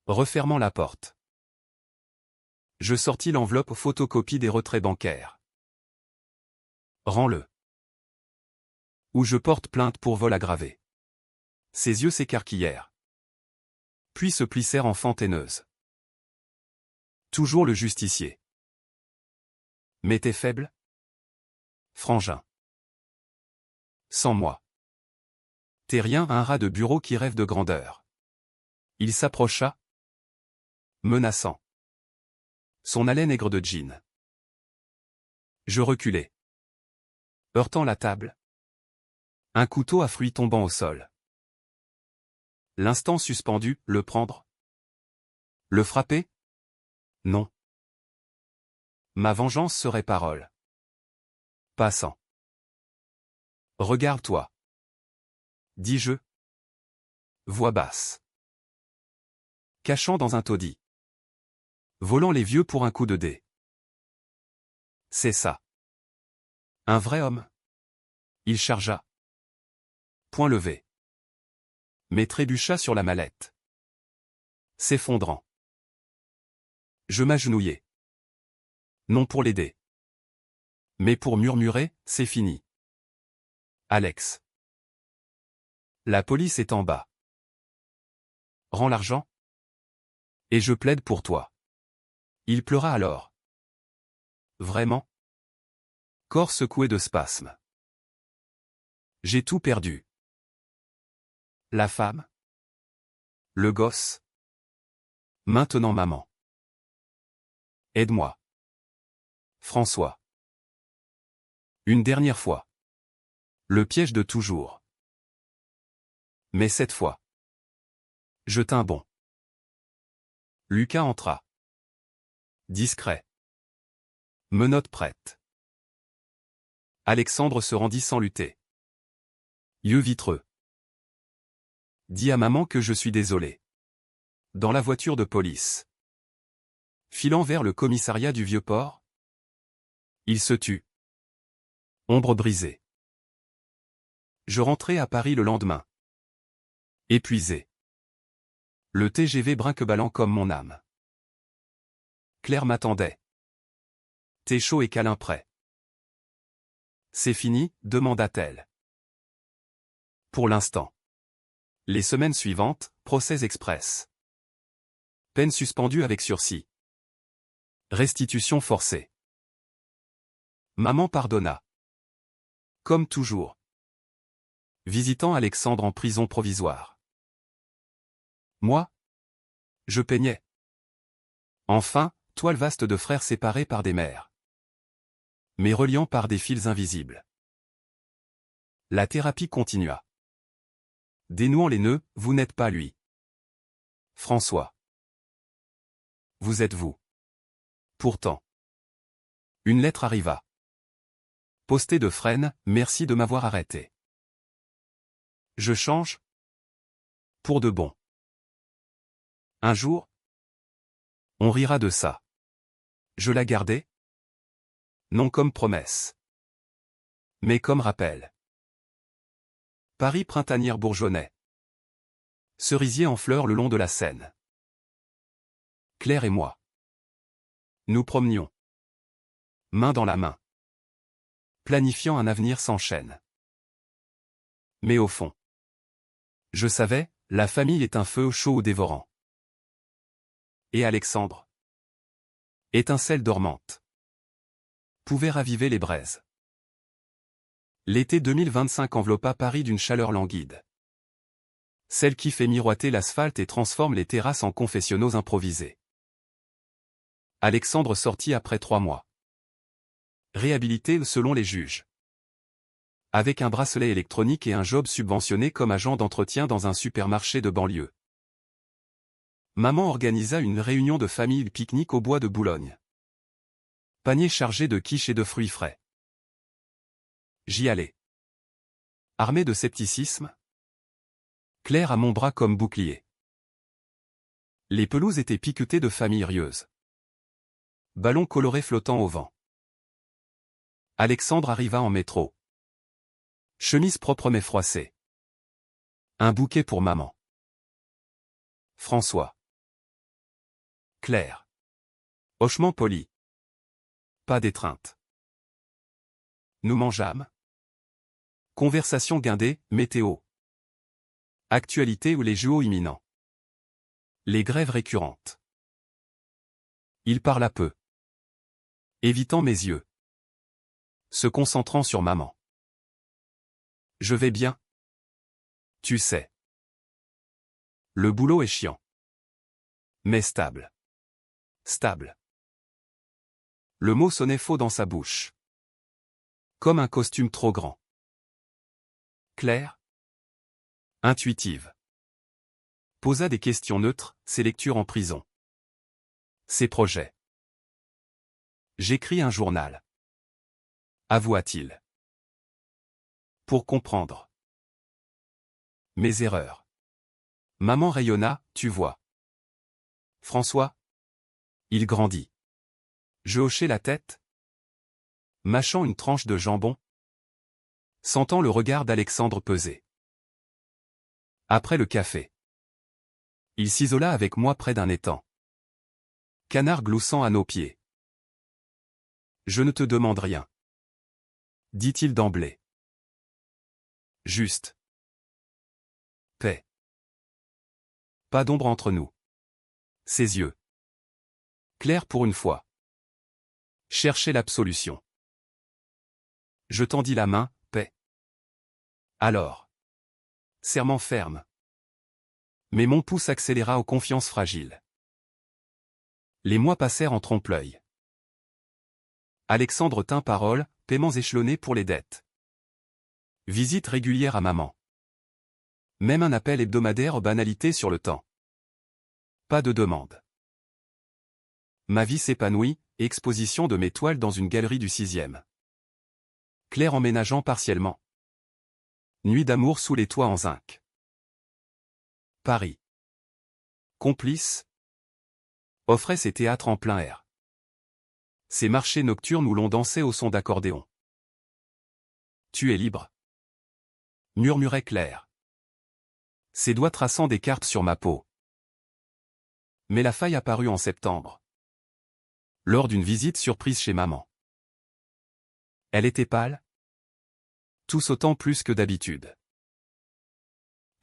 Refermant la porte. Je sortis l'enveloppe photocopie des retraits bancaires. Rends-le. Ou je porte plainte pour vol aggravé. Ses yeux s'écarquillèrent. Puis se plissèrent en fantaineuse. Toujours le justicier. Mais t'es faible? Frangin. Sans moi. T'es rien, un rat de bureau qui rêve de grandeur. Il s'approcha. Menaçant. Son haleine aigre de jean. Je reculai. Heurtant la table. Un couteau à fruits tombant au sol. L'instant suspendu, le prendre? Le frapper? Non. Ma vengeance serait parole. Passant. Regarde-toi. Dis-je. Voix basse. Cachant dans un taudis. Volant les vieux pour un coup de dé. C'est ça. Un vrai homme. Il chargea. Point levé. Mais trébucha sur la mallette. S'effondrant. Je m'agenouillai. Non pour l'aider. Mais pour murmurer, c'est fini. Alex. La police est en bas. Rends l'argent. Et je plaide pour toi. Il pleura alors. Vraiment? Corps secoué de spasmes. J'ai tout perdu. La femme? Le gosse? Maintenant maman. Aide-moi. François. Une dernière fois. Le piège de toujours. Mais cette fois. Je tins bon. Lucas entra. Discret. Menottes prêtes. Alexandre se rendit sans lutter. Yeux vitreux. Dis à maman que je suis désolé. Dans la voiture de police. Filant vers le commissariat du Vieux-Port. Il se tut. Ombre brisée. Je rentrai à Paris le lendemain. Épuisé. Le TGV brinque-ballant comme mon âme. Claire m'attendait. T'es chaud et câlin prêt. C'est fini, demanda-t-elle. Pour l'instant. Les semaines suivantes, procès express. Peine suspendue avec sursis. Restitution forcée. Maman pardonna. Comme toujours. Visitant Alexandre en prison provisoire. Moi? Je peignais. Enfin, toile vaste de frères séparés par des mers. Mais reliant par des fils invisibles. La thérapie continua. Dénouant les nœuds, vous n'êtes pas lui. François. Vous êtes vous. Pourtant. Une lettre arriva. Postée de Fresnes, merci de m'avoir arrêté. Je change? Pour de bon. Un jour? On rira de ça. Je la gardais? Non comme promesse, mais comme rappel. Paris printanière bourgeonnais. Cerisier en fleurs le long de la Seine. Claire et moi. Nous promenions. Main dans la main. Planifiant un avenir sans chaîne. Mais au fond, je savais, la famille est un feu chaud ou dévorant. Et Alexandre, étincelle dormante, pouvait raviver les braises. L'été 2025 enveloppa Paris d'une chaleur languide. Celle qui fait miroiter l'asphalte et transforme les terrasses en confessionnaux improvisés. Alexandre sortit après 3 mois. Réhabilité selon les juges. Avec un bracelet électronique et un job subventionné comme agent d'entretien dans un supermarché de banlieue. Maman organisa une réunion de famille pique-nique au bois de Boulogne. Panier chargé de quiches et de fruits frais. J'y allais. Armé de scepticisme, Claire à mon bras comme bouclier. Les pelouses étaient piquetées de familles rieuses. Ballons colorés flottant au vent. Alexandre arriva en métro. Chemise propre mais froissée. Un bouquet pour maman. François. Claire. Hochement poli. Pas d'étreinte. Nous mangeâmes. Conversation guindée, météo. Actualité ou les JO imminents. Les grèves récurrentes. Il parla peu. Évitant mes yeux. Se concentrant sur maman. Je vais bien. Tu sais. Le boulot est chiant. Mais stable. Stable. Le mot sonnait faux dans sa bouche. Comme un costume trop grand. Claire. Intuitive. Posa des questions neutres, ses lectures en prison. Ses projets. J'écris un journal. Avoua-t-il. Pour comprendre. Mes erreurs. Maman rayonna, tu vois. François. Il grandit. Je hochai la tête. Mâchant une tranche de jambon. Sentant le regard d'Alexandre peser. Après le café. Il s'isola avec moi près d'un étang. Canard gloussant à nos pieds. Je ne te demande rien. Dit-il d'emblée. Juste. Paix. Pas d'ombre entre nous. Ses yeux. Clairs pour une fois. Cherchait l'absolution. Je tendis la main, paix. Alors. Serment ferme. Mais mon pouce accéléra aux confiances fragiles. Les mois passèrent en trompe-l'œil. Alexandre tint parole, paiements échelonnés pour les dettes. Visite régulière à maman. Même un appel hebdomadaire banalité sur le temps. Pas de demande. Ma vie s'épanouit, exposition de mes toiles dans une galerie du 6e. Claire emménageant partiellement. Nuit d'amour sous les toits en zinc. Paris. Complice. Offrait ses théâtres en plein air. Ces marchés nocturnes où l'on dansait au son d'accordéon. Tu es libre. Murmurait Claire. Ses doigts traçant des cartes sur ma peau. Mais la faille apparut en septembre. Lors d'une visite surprise chez maman. Elle était pâle. Tout sautant plus que d'habitude.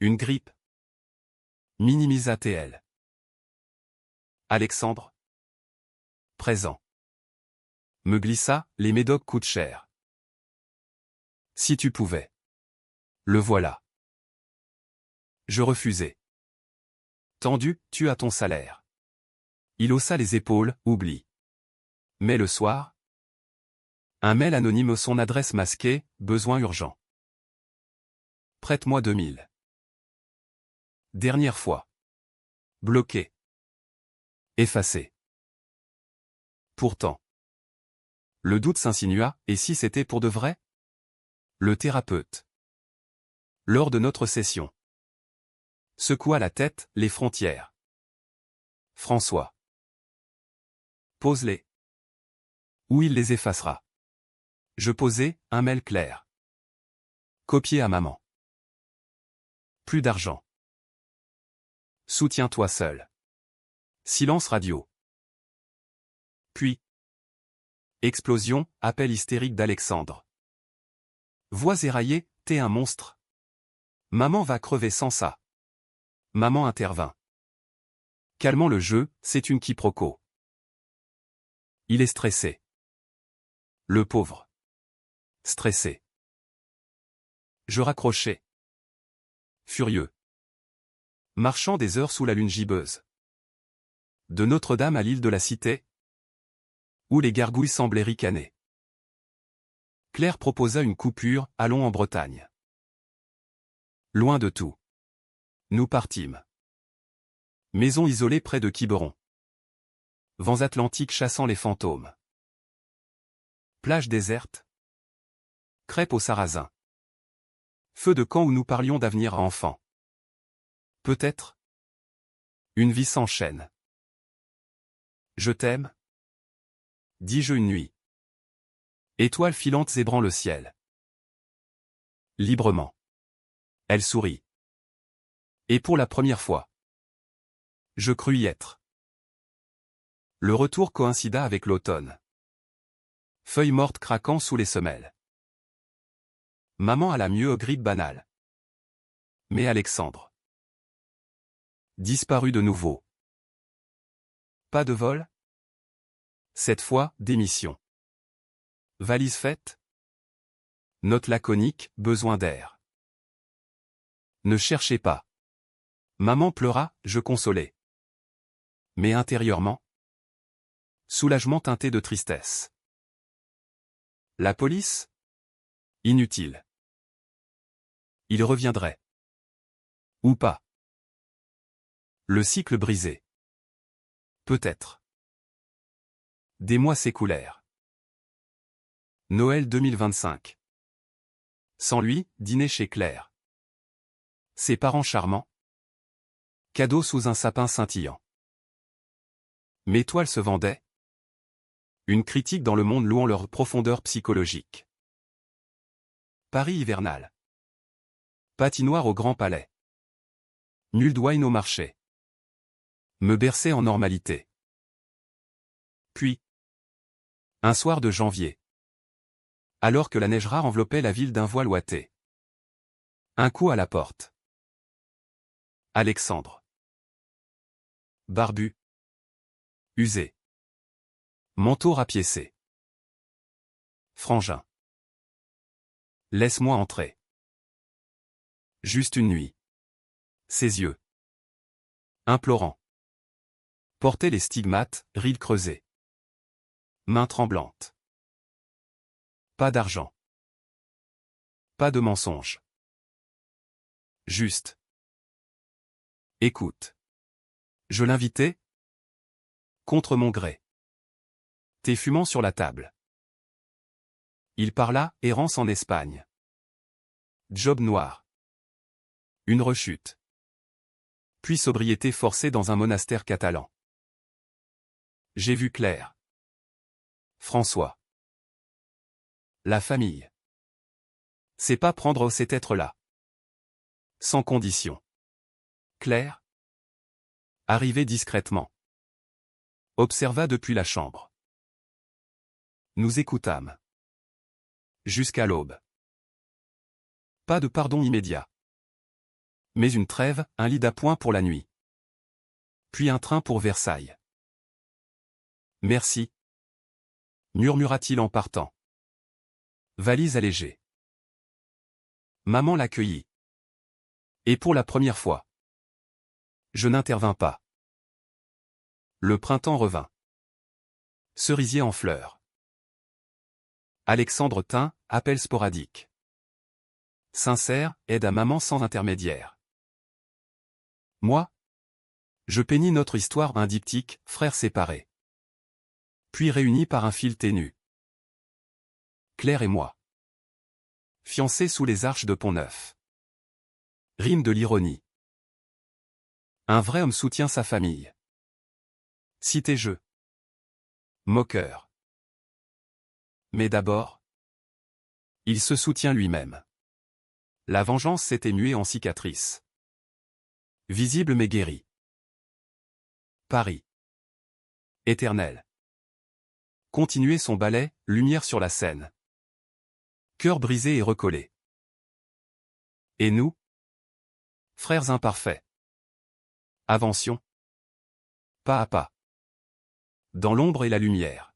Une grippe. Minimisa-t-elle. Alexandre. Présent. Me glissa, les médocs coûtent cher. Si tu pouvais. Le voilà. Je refusai. Tendu, tu as ton salaire. Il haussa les épaules, oublie. Mais le soir. Un mail anonyme son adresse masquée, besoin urgent. Prête-moi 2000. Dernière fois. Bloqué. Effacé. Pourtant. Le doute s'insinua, et si c'était pour de vrai? Le thérapeute. Lors de notre session. Secoua la tête, les frontières. François. Pose-les. Ou il les effacera. Je posais un mail clair. Copié à maman. Plus d'argent. Soutiens-toi seul. Silence radio. Puis. Explosion, appel hystérique d'Alexandre. Voix éraillée, t'es un monstre. Maman va crever sans ça. Maman intervint. Calmant le jeu, c'est une quiproquo. Il est stressé. Le pauvre. Stressé. Je raccrochais. Furieux. Marchant des heures sous la lune gibbeuse. De Notre-Dame à l'île de la Cité, où les gargouilles semblaient ricaner. Claire proposa une coupure, allons en Bretagne. Loin de tout. Nous partîmes. Maison isolée près de Quiberon. Vents atlantiques chassant les fantômes. Plage déserte. Crêpes au sarrasin. Feu de camp où nous parlions d'avenir à enfants. Peut-être. Une vie s'enchaîne. Je t'aime. Dis-je une nuit. Étoiles filantes zébrant le ciel. Librement. Elle sourit. Et pour la première fois. Je crus y être. Le retour coïncida avec l'automne. Feuilles mortes craquant sous les semelles. Maman alla mieux aux grippes banales. Mais Alexandre. Disparu de nouveau. Pas de vol? Cette fois, démission. Valise faite? Note laconique, besoin d'air. Ne cherchez pas. Maman pleura, je consolai. Mais intérieurement? Soulagement teinté de tristesse. La police? Inutile. Il reviendrait. Ou pas. Le cycle brisé. Peut-être. Des mois s'écoulèrent. Noël 2025. Sans lui, dîner chez Claire. Ses parents charmants. Cadeau sous un sapin scintillant. Mes toiles se vendaient. Une critique dans le monde louant leur profondeur psychologique. Paris hivernal. Patinoire au Grand Palais. Nul douane au marché. Me berçait en normalité. Puis. Un soir de janvier. Alors que la neige rare enveloppait la ville d'un voile ouaté. Un coup à la porte. Alexandre. Barbu. Usé. Manteau rapiécé. Frangin. Laisse-moi entrer. Juste une nuit. Ses yeux. Implorant. Porter les stigmates, rides creusées. Mains tremblantes. Pas d'argent. Pas de mensonge. Juste. Écoute. Je l'invitais. Contre mon gré. Thé fumant sur la table. Il parla, errance en Espagne. Job noir. Une rechute. Puis sobriété forcée dans un monastère catalan. J'ai vu Claire. François. La famille. C'est pas prendre cet être-là. Sans condition. Claire. Arrivée discrètement. Observa depuis la chambre. Nous écoutâmes. Jusqu'à l'aube. Pas de pardon immédiat. Mais une trêve, un lit d'appoint pour la nuit. Puis un train pour Versailles. Merci. Murmura-t-il en partant. Valise allégée. Maman l'accueillit. Et pour la première fois. Je n'intervins pas. Le printemps revint. Cerisier en fleurs. Alexandre tint, appel sporadique. Sincère, aide à maman sans intermédiaire. Moi? Je peignis notre histoire un diptyque, frères séparés. Puis réunis par un fil ténu. Claire et moi. Fiancés sous les arches de Pont-Neuf. Rime de l'ironie. Un vrai homme soutient sa famille. Cité-jeu. Moqueur. Mais d'abord, Il se soutient lui-même. La vengeance s'est émuée en cicatrice. Visible mais guérie. Paris. Éternel. Continuer son ballet, lumière sur la scène. Cœur brisé et recollé. Et nous? Frères imparfaits. Avancions. Pas à pas. Dans l'ombre et la lumière.